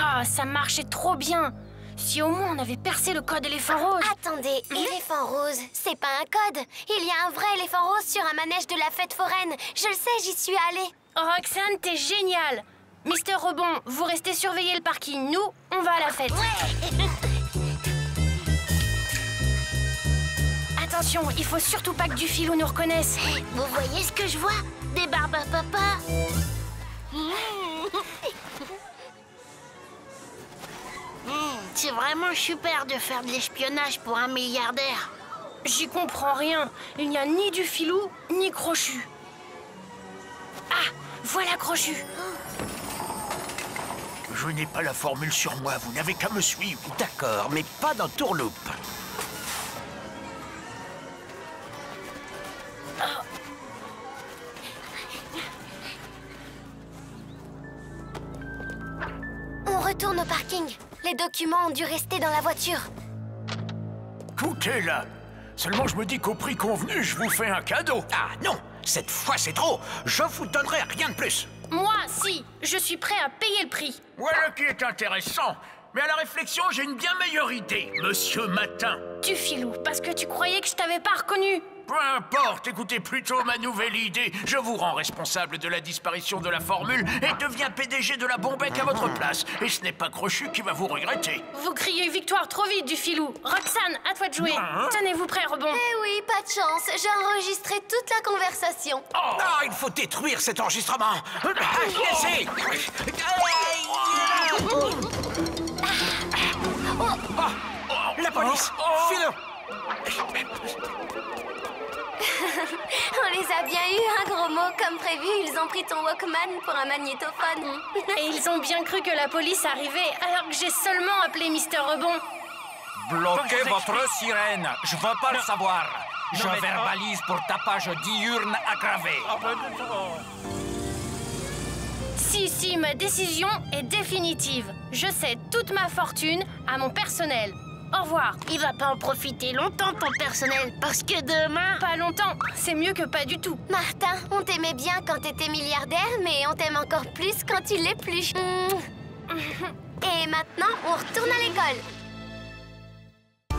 Ah, ça marchait trop bien. Si au moins on avait percé le code éléphant rose. Attendez, éléphant rose, c'est pas un code. Il y a un vrai éléphant rose sur un manège de la fête foraine. Je le sais, j'y suis allée. Roxane, t'es génial. Mister Rebond, vous restez surveiller le parking. Nous, on va à la fête. Ouais. Attention, il faut surtout pas que du filou nous reconnaisse. Vous voyez ce que je vois? Des barbes à papa. C'est vraiment super de faire de l'espionnage pour un milliardaire. J'y comprends rien. Il n'y a ni du filou, ni Crochu. Ah, voilà Crochu. Je n'ai pas la formule sur moi, vous n'avez qu'à me suivre. D'accord, mais pas dans Tourloupe. On retourne au parking. Les documents ont dû rester dans la voiture. Tout est là. Seulement, je me dis qu'au prix convenu, je vous fais un cadeau. Ah non, cette fois c'est trop. Je vous donnerai rien de plus. Moi, si. Je suis prêt à payer le prix. Voilà qui est intéressant. Mais à la réflexion, j'ai une bien meilleure idée, Monsieur Matin. Tu filou, parce que tu croyais que je t'avais pas reconnu. Peu importe, écoutez plutôt ma nouvelle idée. Je vous rends responsable de la disparition de la formule et deviens PDG de la Bombec à votre place. Et ce n'est pas Crochu qui va vous regretter. Vous criez victoire trop vite, du filou. Roxane, à toi de jouer. Tenez-vous prêt, Rebond. Eh oui, pas de chance. J'ai enregistré toute la conversation. Oh, il faut détruire cet enregistrement. Laissez. La police. File. On les a bien eus, hein, gros mot. Comme prévu, ils ont pris ton Walkman pour un magnétophone. Et ils ont bien cru que la police arrivait, alors que j'ai seulement appelé Mister Rebond. Bloquez votre sirène. Je veux pas le savoir. Je verbalise pour tapage diurne aggravé. Si, ma décision est définitive. Je cède toute ma fortune à mon personnel. Au revoir. Il va pas en profiter longtemps, ton personnel, parce que demain... Pas longtemps, c'est mieux que pas du tout. Martin, on t'aimait bien quand t'étais milliardaire, mais on t'aime encore plus quand tu l'es plus. Et maintenant, on retourne à l'école.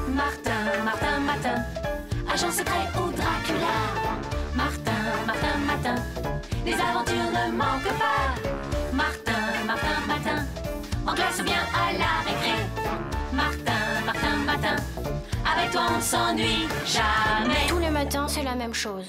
Martin, agent secret ou Dracula. Martin, les aventures ne manquent pas. Martin, en classe ou bien à la récré. Martin, avec toi on s'ennuie jamais. Tous les matins, c'est la même chose.